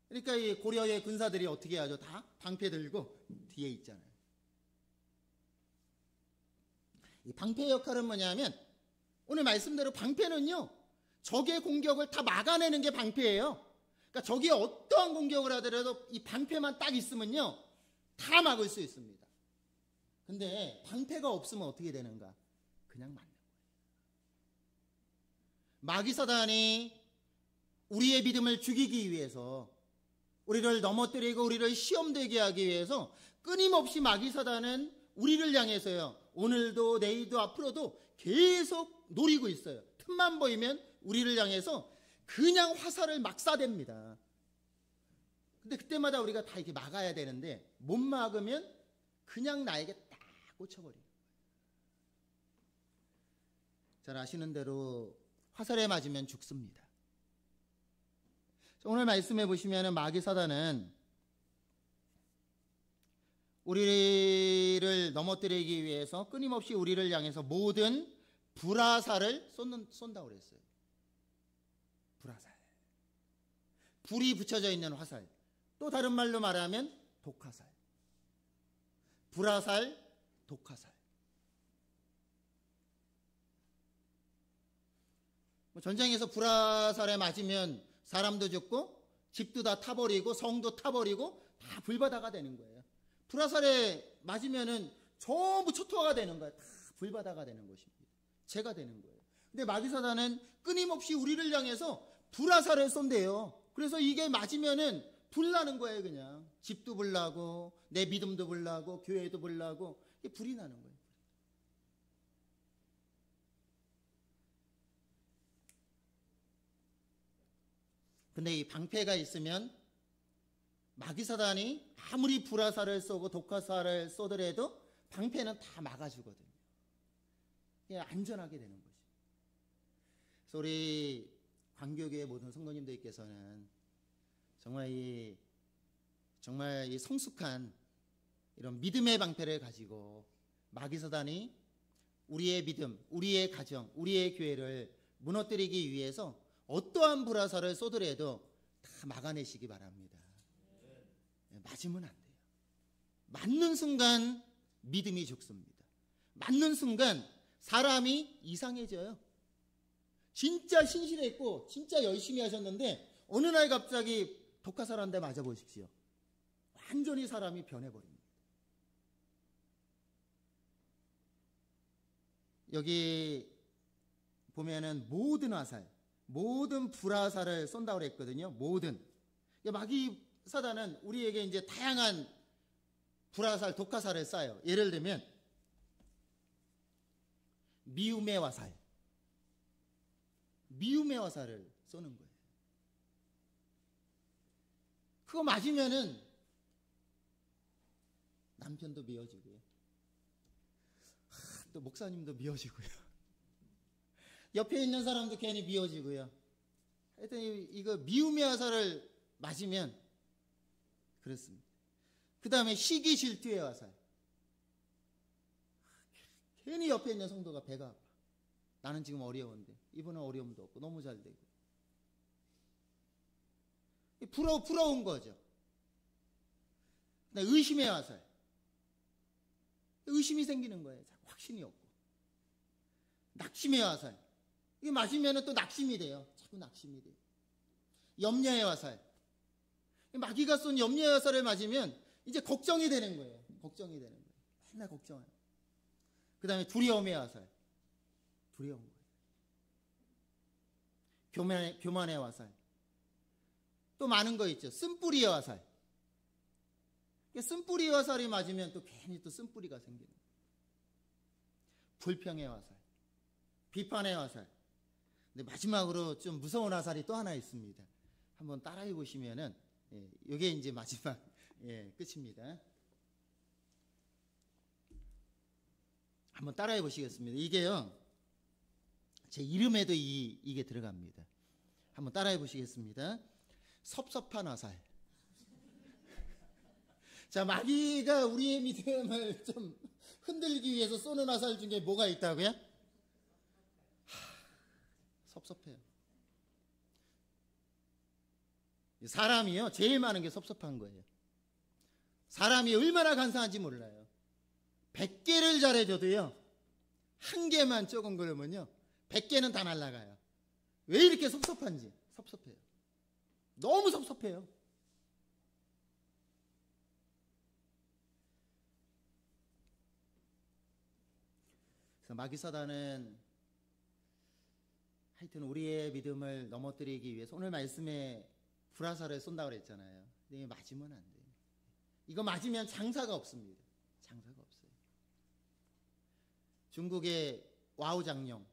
그러니까 이 고려의 군사들이 어떻게 하죠? 다 방패 들고 뒤에 있잖아요. 이 방패의 역할은 뭐냐면 오늘 말씀대로 방패는요, 적의 공격을 다 막아내는 게 방패예요. 그러니까 적이 어떠한 공격을 하더라도 이 방패만 딱 있으면요, 다 막을 수 있습니다. 근데 방패가 없으면 어떻게 되는가? 그냥 맞는 거예요. 마귀 사단이 우리의 믿음을 죽이기 위해서, 우리를 넘어뜨리고 우리를 시험되게 하기 위해서 끊임없이 마귀 사단은 우리를 향해서요, 오늘도 내일도 앞으로도 계속 노리고 있어요. 틈만 보이면 우리를 향해서 그냥 화살을 막 쏴댑니다. 근데 그때마다 우리가 다 이렇게 막아야 되는데 못 막으면 그냥 나에게 딱 꽂혀버려요. 잘 아시는 대로 화살에 맞으면 죽습니다. 오늘 말씀해 보시면 마귀 사단은 우리를 넘어뜨리기 위해서 끊임없이 우리를 향해서 모든 불화살을 쏜다고 그랬어요. 불화살. 불이 붙여져 있는 화살. 또 다른 말로 말하면 독화살. 불화살, 독화살. 전쟁에서 불화살에 맞으면 사람도 죽고 집도 다 타버리고 성도 타버리고 다 불바다가 되는 거예요. 불화살에 맞으면은 전부 초토화가 되는 거예요. 다 불바다가 되는 것입니다. 죄가 되는 거예요. 근데 마귀사단은 끊임없이 우리를 향해서 불화살을 쏜대요. 그래서 이게 맞으면은 불나는 거예요. 그냥 집도 불나고 내 믿음도 불나고 교회도 불나고 이게 불이 나는 거예요. 근데 이 방패가 있으면 마귀사단이 아무리 불화살을 쏘고 독화살을 쏘더라도 방패는 다 막아주거든요. 안전하게 되는 거죠. 그래서 우리 광교교회 모든 성도님들께서는 정말 이 성숙한 이런 믿음의 방패를 가지고 마귀사단이 우리의 믿음, 우리의 가정, 우리의 교회를 무너뜨리기 위해서 어떠한 불화살을 쏘더라도 다 막아내시기 바랍니다. 맞으면 안 돼요. 맞는 순간 믿음이 죽습니다. 맞는 순간 사람이 이상해져요. 진짜 신실했고 진짜 열심히 하셨는데 어느 날 갑자기 독화살 한 대 맞아보십시오. 완전히 사람이 변해버립니다. 여기 보면은 모든 화살, 모든 불화살을 쏜다고 그랬거든요. 모든. 마귀 사단은 우리에게 이제 다양한 불화살, 독화살을 쏴요. 예를 들면 미움의 화살, 미움의 화살을 쏘는 거예요. 그거 맞으면은 남편도 미워지고요. 또 목사님도 미워지고요. 옆에 있는 사람도 괜히 미워지고요. 하여튼 이거 미움의 화살을 맞으면 그렇습니다. 그 다음에 시기 질투의 화살. 괜히 옆에 있는 성도가 배가 아파. 나는 지금 어려운데 이분은 어려움도 없고 너무 잘 되고. 부러운 거죠. 의심의 화살. 의심이 생기는 거예요. 확신이 없고. 낙심의 화살. 이게 맞으면 또 낙심이 돼요. 자꾸 낙심이 돼요. 염려의 화살. 마귀가 쏜 염려의 화살을 맞으면 이제 걱정이 되는 거예요. 걱정이 되는 거예요. 맨날 걱정해요. 그 다음에 두려움의 화살. 두려운 거예요. 교만의 화살. 또 많은 거 있죠. 쓴뿌리의 화살. 쓴뿌리의 화살이 맞으면 또 괜히 또 쓴뿌리가 생기는 거예요. 불평의 화살. 비판의 화살. 근데 마지막으로 좀 무서운 화살이 또 하나 있습니다. 한번 따라해 보시면은, 이게 이제 마지막, 끝입니다. 한번 따라해 보시겠습니다. 이게요, 제 이름에도 이게 들어갑니다. 한번 따라해 보시겠습니다. 섭섭한 화살. 자, 마귀가 우리의 믿음을 좀 흔들기 위해서 쏘는 화살 중에 뭐가 있다고요? 섭섭해요. 사람이요, 제일 많은 게 섭섭한 거예요. 사람이 얼마나 간사한지 몰라요. 100개를 잘해줘도요, 한 개만 조금 그러면요, 100개는 다 날아가요. 왜 이렇게 섭섭한지. 섭섭해요. 너무 섭섭해요. 그래서 마귀사단은 하여튼 우리의 믿음을 넘어뜨리기 위해서 오늘 말씀에 불화살을 쏜다고 그랬잖아요. 근데 맞으면 안 돼요. 이거 맞으면 장사가 없습니다. 장사가 없어요. 중국의 와우장룡,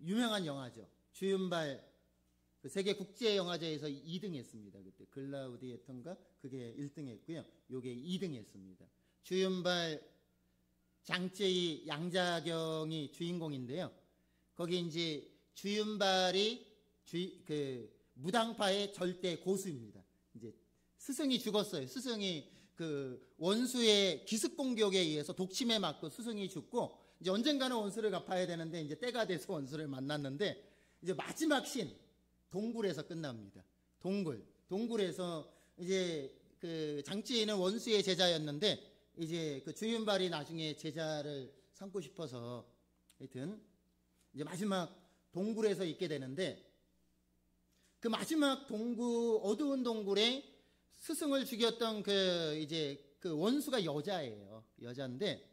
유명한 영화죠. 주윤발 그 세계 국제 영화제에서 2등 했습니다. 그때 글라우디에터인가 그게 1등 했고요. 요게 2등 했습니다. 주윤발, 장제이, 양자경이 주인공인데요. 거기 이제 주윤발이 무당파의 절대 고수입니다. 이제 스승이 죽었어요. 스승이 그 원수의 기습 공격에 의해서 독침에 맞고 스승이 죽고 이제 언젠가는 원수를 갚아야 되는데 이제 때가 돼서 원수를 만났는데 이제 마지막 신 동굴에서 끝납니다. 동굴에서 이제 그 장제이는 원수의 제자였는데 이제 그 주윤발이 나중에 제자를 삼고 싶어서 하여튼 이제 마지막 동굴에서 있게 되는데 그 마지막 어두운 동굴에 스승을 죽였던 그 원수가 여자예요. 여자인데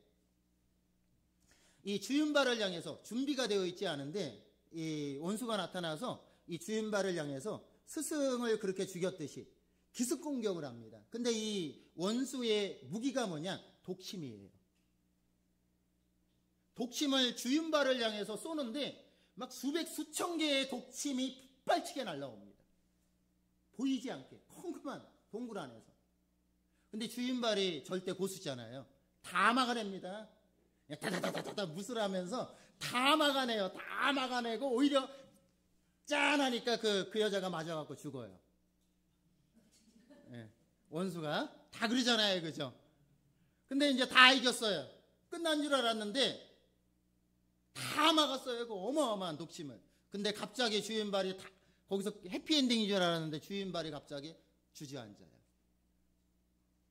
이 주윤발을 향해서 준비가 되어 있지 않은데 이 원수가 나타나서 이 주윤발을 향해서 스승을 그렇게 죽였듯이 기습 공격을 합니다. 근데 이 원수의 무기가 뭐냐? 독침이에요. 독침을 주윤발을 향해서 쏘는데 막 수천 개의 독침이 빗발치게 날라옵니다. 보이지 않게 컴컴한 동굴 안에서. 근데 주윤발이 절대 고수잖아요. 다 막아냅니다. 다다다다다 무술하면서 다 막아내요. 다 막아내고 오히려 짠하니까 그 여자가 맞아갖고 죽어요. 네. 원수가 다 그러잖아요, 그죠? 근데 이제 다 이겼어요. 끝난 줄 알았는데 다 막았어요. 그 어마어마한 독침을. 근데 갑자기 주윤발이 거기서 해피엔딩인 줄 알았는데 주윤발이 갑자기 주저앉아요.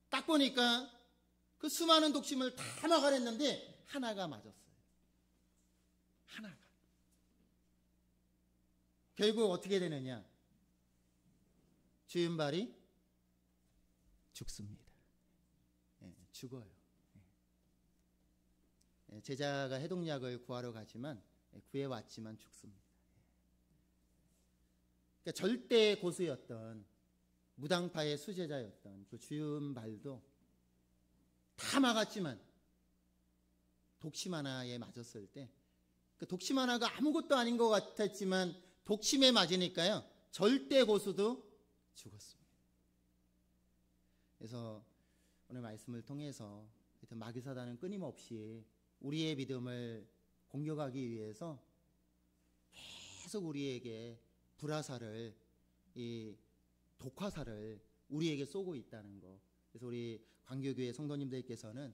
딱 보니까 그 수많은 독침을 다 막아냈는데 하나가 맞았어요. 하나가. 결국 어떻게 되느냐? 주윤발이 죽습니다. 죽어요. 제자가 해독약을 구하러 가지만 구해왔지만 죽습니다. 그러니까 절대 고수였던 무당파의 수제자였던 그 주윤발도 다 막았지만 독침 하나에 맞았을 때 그 독침 하나가 아무것도 아닌 것 같았지만 독침에 맞으니까요 절대 고수도 죽었습니다. 그래서 오늘 말씀을 통해서 마귀사단은 끊임없이 우리의 믿음을 공격하기 위해서 계속 우리에게 불화살을, 이 독화살을 우리에게 쏘고 있다는 거. 그래서 우리 광교교회 성도님들께서는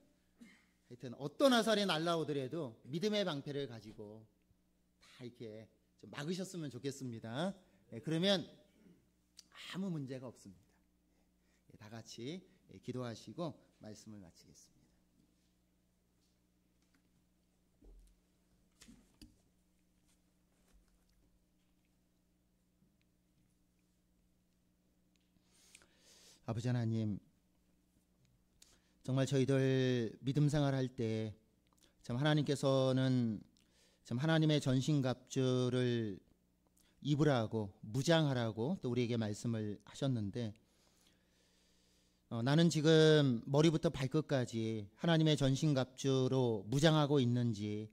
하여튼 어떤 화살이 날라오더라도 믿음의 방패를 가지고 다 이렇게 좀 막으셨으면 좋겠습니다. 그러면 아무 문제가 없습니다. 다 같이 기도하시고 말씀을 마치겠습니다. 아버지 하나님, 정말 저희들 믿음 생활할 때 참 하나님께서는 참 하나님의 전신갑주를 입으라고, 무장하라고 또 우리에게 말씀을 하셨는데, 나는 지금 머리부터 발끝까지 하나님의 전신갑주로 무장하고 있는지,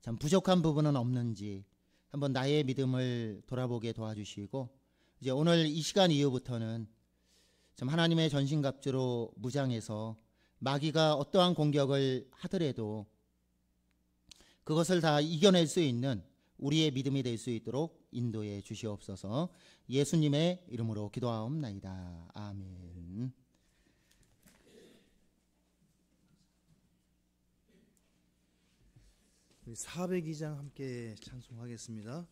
참 부족한 부분은 없는지 한번 나의 믿음을 돌아보게 도와주시고, 이제 오늘 이 시간 이후부터는 참 하나님의 전신갑주로 무장해서 마귀가 어떠한 공격을 하더라도 그것을 다 이겨낼 수 있는 우리의 믿음이 될 수 있도록 인도해 주시옵소서. 예수님의 이름으로 기도하옵나이다. 아멘. 우리 402장 함께 찬송하겠습니다.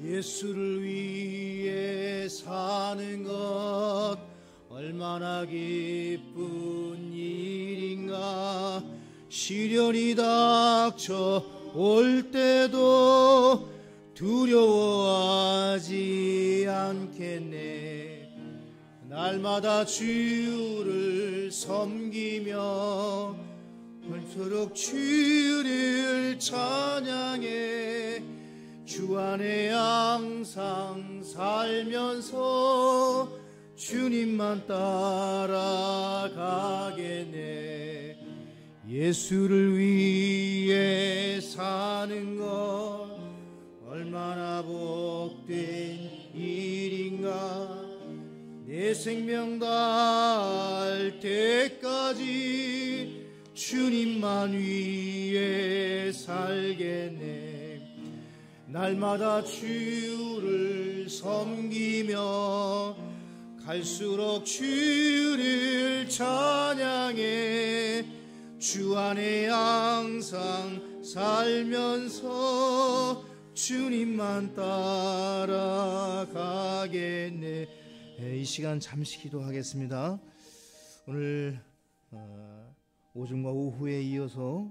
예수를 위해 사는 것 얼마나 기쁜 일인가. 시련이 닥쳐 올 때도 두려워하지 않겠네. 날마다 주를 섬기며 헐도록 주를 찬양해. 주 안에 항상 살면서 주님만 따라가겠네. 예수를 위해 사는 것 얼마나 복된 일인가. 내 생명 다할 때까지 주님만 위해 살겠네. 날마다 주를 섬기며 갈수록 주를 찬양해. 주 안에 항상 살면서 주님만 따라가겠네. 이 시간 잠시 기도하겠습니다. 오늘 오전과 오후에 이어서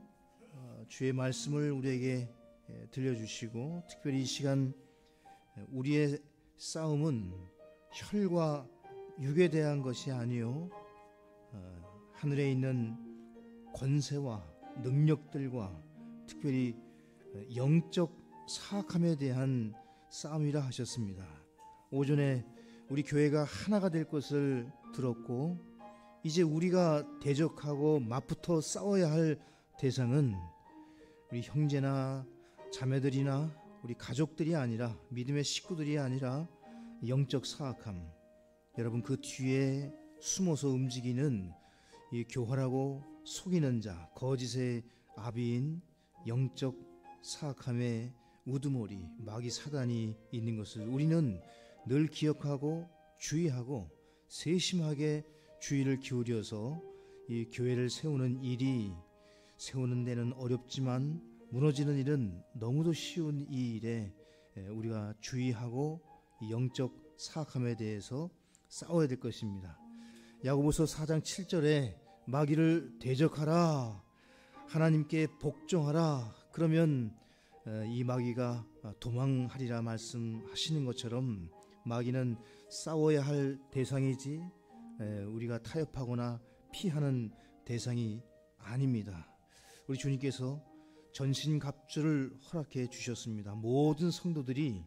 주의 말씀을 우리에게 들려주시고, 특별히 이 시간 우리의 싸움은 혈과 육에 대한 것이 아니요 하늘에 있는 권세와 능력들과 특별히 영적 사악함에 대한 싸움이라 하셨습니다. 오전에 우리 교회가 하나가 될 것을 들었고, 이제 우리가 대적하고 맞붙어 싸워야 할 대상은 우리 형제나 자매들이나 우리 가족들이 아니라, 믿음의 식구들이 아니라 영적 사악함. 여러분, 그 뒤에 숨어서 움직이는 이 교활하고 속이는 자, 거짓의 아비인 영적 사악함의 우두머리, 마귀 사단이 있는 것을 우리는 늘 기억하고 주의하고 세심하게 주의를 기울여서 이 교회를 세우는 일이, 세우는 데는 어렵지만 무너지는 일은 너무도 쉬운 이 일에 우리가 주의하고 영적 사악함에 대해서 싸워야 될 것입니다. 야고보서 4장 7절에 마귀를 대적하라, 하나님께 복종하라. 그러면 이 마귀가 도망하리라 말씀하시는 것처럼 마귀는 싸워야 할 대상이지 우리가 타협하거나 피하는 대상이 아닙니다. 우리 주님께서 전신갑주를 허락해 주셨습니다. 모든 성도들이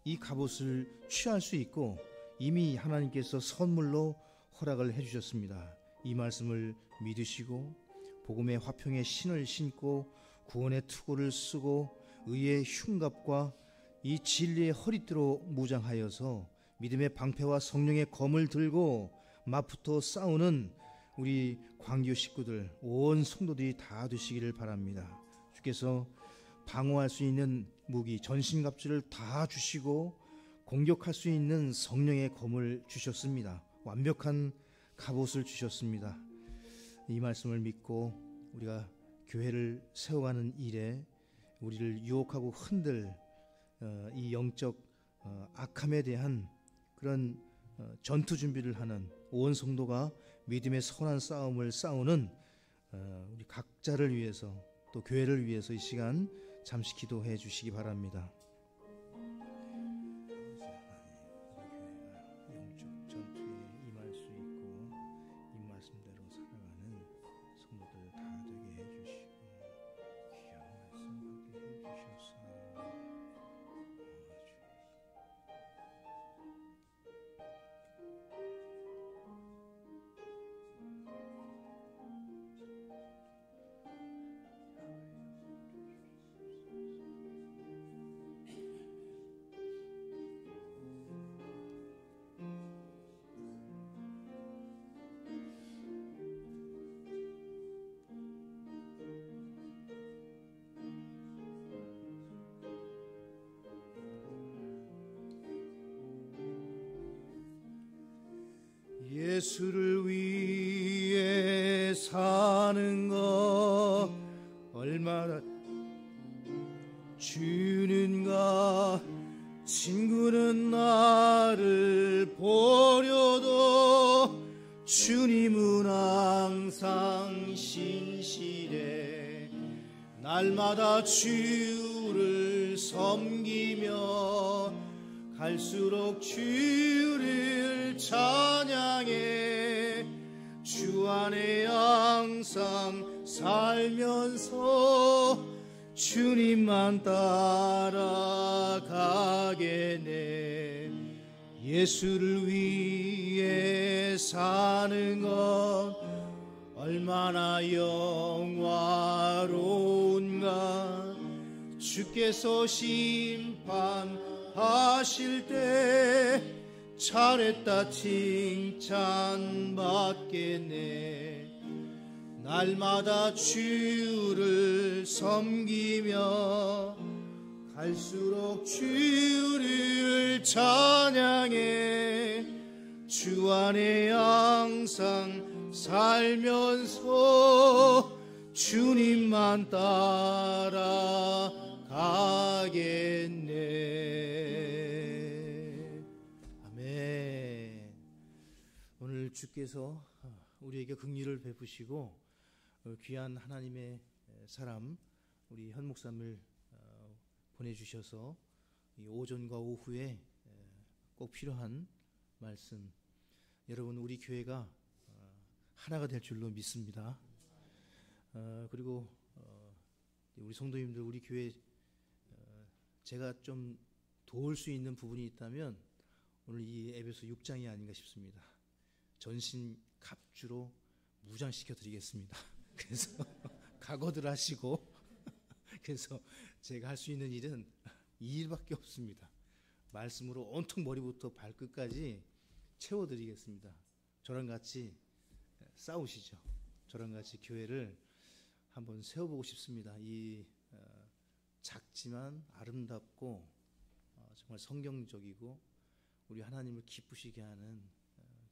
이 갑옷을 취할 수 있고 이미 하나님께서 선물로 허락을 해 주셨습니다. 이 말씀을 믿으시고 복음의 화평의 신을 신고 구원의 투구를 쓰고 의의 흉갑과 이 진리의 허리띠로 무장하여서 믿음의 방패와 성령의 검을 들고 맞붙어 싸우는 우리 광교 식구들 온 성도들이 다 되시기를 바랍니다. 주께서 방어할 수 있는 무기 전신갑주를 다 주시고 공격할 수 있는 성령의 검을 주셨습니다. 완벽한 갑옷을 주셨습니다. 이 말씀을 믿고 우리가 교회를 세워가는 일에 우리를 유혹하고 흔들 이 영적 악함에 대한 그런 전투 준비를 하는 온 성도가 믿음의 선한 싸움을 싸우는 우리 각자를 위해서 또 교회를 위해서 이 시간 잠시 기도해 주시기 바랍니다. 영적 전투에 임할 수 있고 이 말씀대로 살아가는 성도들 다 되게 해주시고 귀한 말씀 함께 해주셔서 예수를 위해 사는 것 얼마나 주는가. 친구는 나를 버려도 주님은 항상 신실해. 날마다 주를 섬기며 갈수록 주를 찬양해. 주 안에 항상 살면서 주님만 따라가겠네. 예수를 위해 사는 것 얼마나 영화로운가. 주께서 심판하실 때 잘했다 칭찬받겠네. 날마다 주를 섬기며 갈수록 주를 찬양해. 주 안에 항상 살면서 주님만 따라가겠네. 아멘. 오늘 주께서 우리에게 긍휼을 베푸시고 귀한 하나님의 사람 우리 현 목사님을 보내주셔서 이 오전과 오후에 꼭 필요한 말씀, 여러분 우리 교회가 하나가 될 줄로 믿습니다. 그리고 우리 성도님들 우리 교회 제가 좀 도울 수 있는 부분이 있다면 오늘 이 에베소 6장이 아닌가 싶습니다. 전신 갑주로 무장시켜 드리겠습니다. 그래서 각오들 하시고 그래서 제가 할 수 있는 일은 이 일밖에 없습니다. 말씀으로 온통 머리부터 발끝까지 채워드리겠습니다. 저랑 같이 싸우시죠. 저랑 같이 교회를 한번 세워보고 싶습니다. 이 작지만 아름답고 정말 성경적이고 우리 하나님을 기쁘시게 하는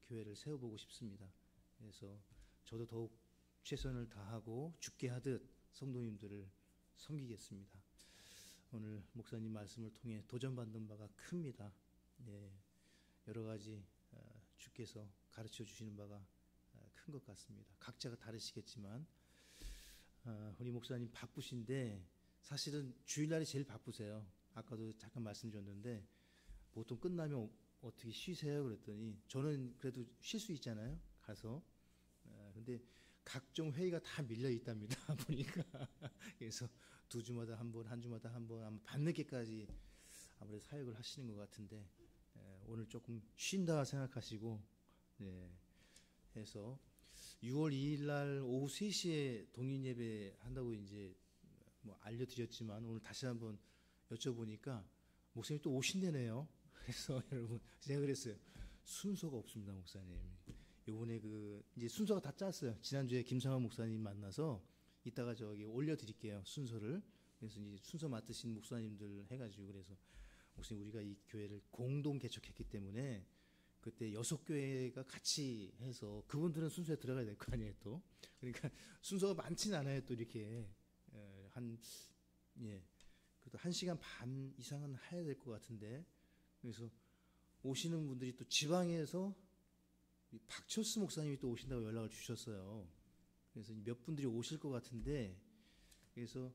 교회를 세워보고 싶습니다. 그래서 저도 더욱 최선을 다하고 죽게 하듯 성도님들을 섬기겠습니다. 오늘 목사님 말씀을 통해 도전받는 바가 큽니다. 네, 여러 가지 주께서 가르쳐 주시는 바가 큰 것 같습니다. 각자가 다르시겠지만 우리 목사님 바쁘신데 사실은 주일날이 제일 바쁘세요. 아까도 잠깐 말씀드렸는데 보통 끝나면 어떻게 쉬세요? 그랬더니 저는 그래도 쉴 수 있잖아요. 가서. 근데 각종 회의가 다 밀려 있답니다. 보니까. 그래서 2주마다 한 번, 한 주마다 한 번, 아마 밤늦게까지 아무래도 사역을 하시는 것 같은데 오늘 조금 쉰다 생각하시고 해서 6월 2일 날 오후 3시에 동인 예배 한다고 이제 뭐 알려드렸지만 오늘 다시 한번 여쭤보니까 목사님이 또 오신대네요. 그래서 여러분 제가 그랬어요. 순서가 없습니다, 목사님. 요번에 이제 순서가 다 짰어요. 지난주에 김상환 목사님 만나서 이따가 저기 올려드릴게요, 순서를. 그래서 이제 순서 맡으신 목사님들 해가지고 그래서 목사님 우리가 이 교회를 공동 개척했기 때문에 그때 6교회가 같이 해서 그분들은 순서에 들어가야 될 거 아니에요, 또. 그러니까 순서가 많진 않아요, 또 이렇게. 그래도 1시간 반 이상은 해야 될 것 같은데. 그래서 오시는 분들이 또 지방에서 박철수 목사님이 또 오신다고 연락을 주셨어요. 그래서 몇 분들이 오실 것 같은데, 그래서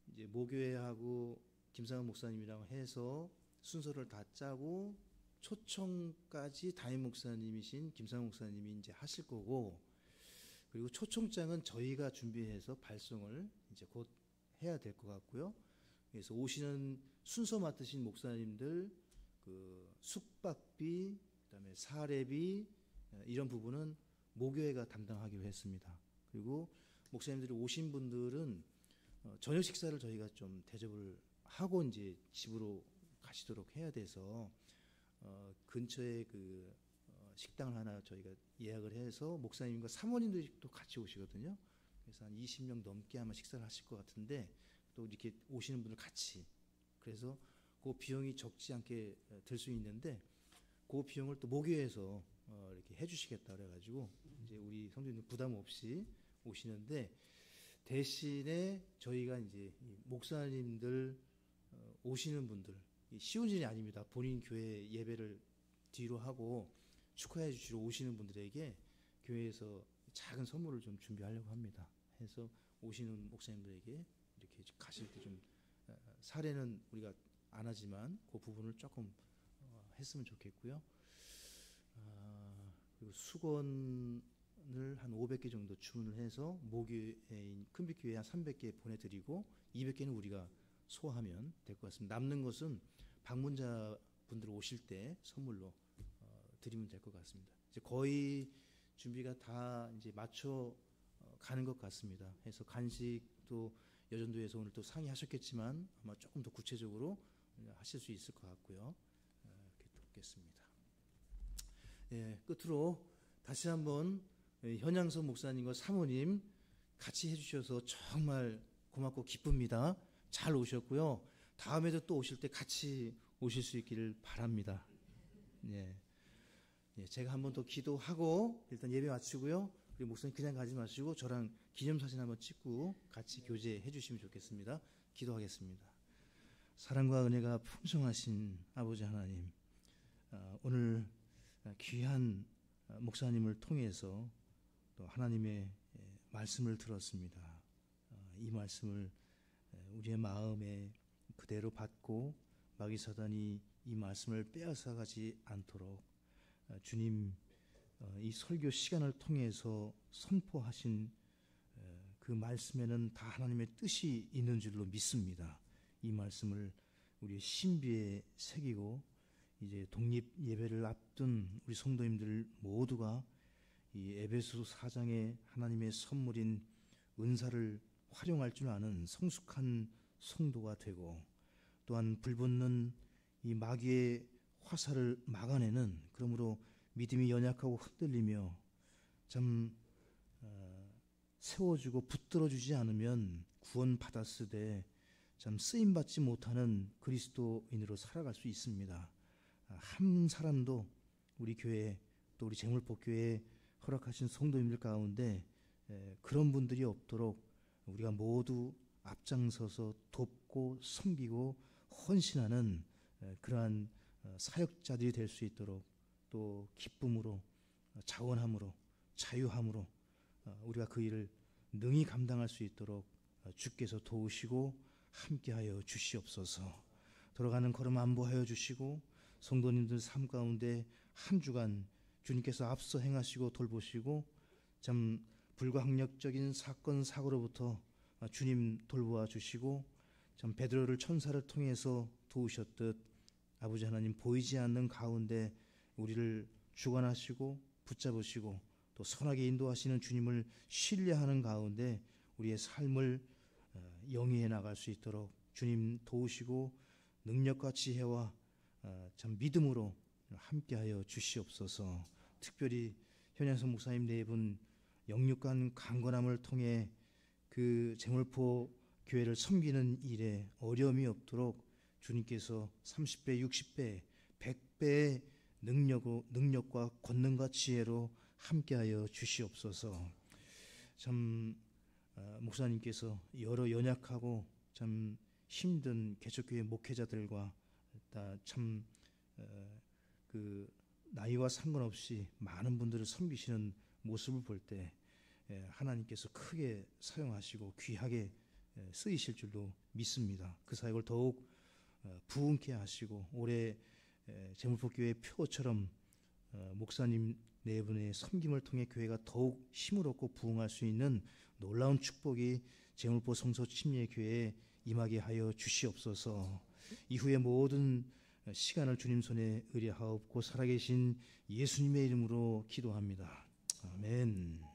이제 모교회하고 김상은 목사님이랑 해서 순서를 다 짜고 초청까지 담임 목사님이신 김상은 목사님이 이제 하실 거고, 그리고 초청장은 저희가 준비해서 발송을 이제 곧 해야 될 것 같고요. 그래서 오시는 순서 맡으신 목사님들 그 숙박비, 그다음에 사례비 이런 부분은 모교회가 담당하기로 했습니다. 그리고 목사님들이 오신 분들은 저녁 식사를 저희가 좀 대접을 하고 이제 집으로 가시도록 해야 돼서 근처에 식당을 하나 저희가 예약을 해서 목사님과 사모님들이 또 같이 오시거든요. 그래서 한 20명 넘게 아마 식사를 하실 것 같은데 또 이렇게 오시는 분들 같이, 그래서 그 비용이 적지 않게 들 수 있는데 그 비용을 또 모교회에서 이렇게 해주시겠다 그래가지고 이제 우리 성도님들 부담 없이 오시는데, 대신에 저희가 이제 목사님들 오시는 분들 쉬운 일이 아닙니다. 본인 교회 예배를 뒤로 하고 축하해 주시러 오시는 분들에게 교회에서 작은 선물을 좀 준비하려고 합니다. 해서 오시는 목사님들에게 이렇게 가실 때 좀 사례는 우리가 안 하지만 그 부분을 조금 했으면 좋겠고요. 그리고 수건을 한 500개 정도 주문을 해서 모교회인 큰빛교회에 한 300개 보내드리고 200개는 우리가 소화하면 될 것 같습니다. 남는 것은 방문자 분들 오실 때 선물로 드리면 될 것 같습니다. 이제 거의 준비가 다 이제 맞춰 가는 것 같습니다. 해서 간식도 여전도에서 오늘 또 상의하셨겠지만 아마 조금 더 구체적으로 하실 수 있을 것 같고요. 이렇게 돕겠습니다. 끝으로 다시 한번 현양선 목사님과 사모님 같이 해주셔서 정말 고맙고 기쁩니다. 잘 오셨고요. 다음에도 또 오실 때 같이 오실 수 있기를 바랍니다. 제가 한번 더 기도하고 일단 예배 마치고요. 그리고 목사님 그냥 가지 마시고 저랑 기념사진 한번 찍고 같이 교제해 주시면 좋겠습니다. 기도하겠습니다. 사랑과 은혜가 풍성하신 아버지 하나님, 오늘 귀한 목사님을 통해서 또 하나님의 말씀을 들었습니다. 이 말씀을 우리의 마음에 그대로 받고 마귀 사단이 이 말씀을 빼앗아가지 않도록 주님 이 설교 시간을 통해서 선포하신 그 말씀에는 다 하나님의 뜻이 있는 줄로 믿습니다. 이 말씀을 우리의 신비에 새기고 이제 독립 예배를 앞둔 우리 성도님들 모두가 이 에베소 4장의 하나님의 선물인 은사를 활용할 줄 아는 성숙한 성도가 되고, 또한 불붙는 이 마귀의 화살을 막아내는, 그러므로 믿음이 연약하고 흔들리며 참 세워주고 붙들어주지 않으면 구원받았으되 참 쓰임받지 못하는 그리스도인으로 살아갈 수 있습니다. 한 사람도 우리 교회 또 우리 재물복교회에 허락하신 성도님들 가운데 그런 분들이 없도록 우리가 모두 앞장서서 돕고 섬기고 헌신하는 그러한 사역자들이 될 수 있도록, 또 기쁨으로 자원함으로 자유함으로 우리가 그 일을 능히 감당할 수 있도록 주께서 도우시고 함께하여 주시옵소서. 돌아가는 걸음 안보하여 주시고 성도님들 삶 가운데 한 주간 주님께서 앞서 행하시고 돌보시고 참 불가항력적인 사건 사고로부터 주님 돌보아 주시고 참 베드로를 천사를 통해서 도우셨듯 아버지 하나님 보이지 않는 가운데 우리를 주관하시고 붙잡으시고 또 선하게 인도하시는 주님을 신뢰하는 가운데 우리의 삶을 영위해 나갈 수 있도록 주님 도우시고 능력과 지혜와 참 믿음으로 함께하여 주시옵소서. 특별히 현양성 목사님 네 분 영육간 강건함을 통해 그 제물포 교회를 섬기는 일에 어려움이 없도록 주님께서 30배, 60배, 100배의 능력과 권능과 지혜로 함께하여 주시옵소서. 참 목사님께서 여러 연약하고 참 힘든 개척교회 목회자들과 참 그 나이와 상관없이 많은 분들을 섬기시는 모습을 볼 때 하나님께서 크게 사용하시고 귀하게 쓰이실 줄로 믿습니다. 그 사역을 더욱 부흥케 하시고 올해 제물포교회 표처럼 목사님 네 분의 섬김을 통해 교회가 더욱 힘을 얻고 부흥할 수 있는 놀라운 축복이 제물포 성소 침례 교회에 임하게 하여 주시옵소서. 이후의 모든 시간을 주님 손에 의뢰하옵고 살아계신 예수님의 이름으로 기도합니다. 아멘.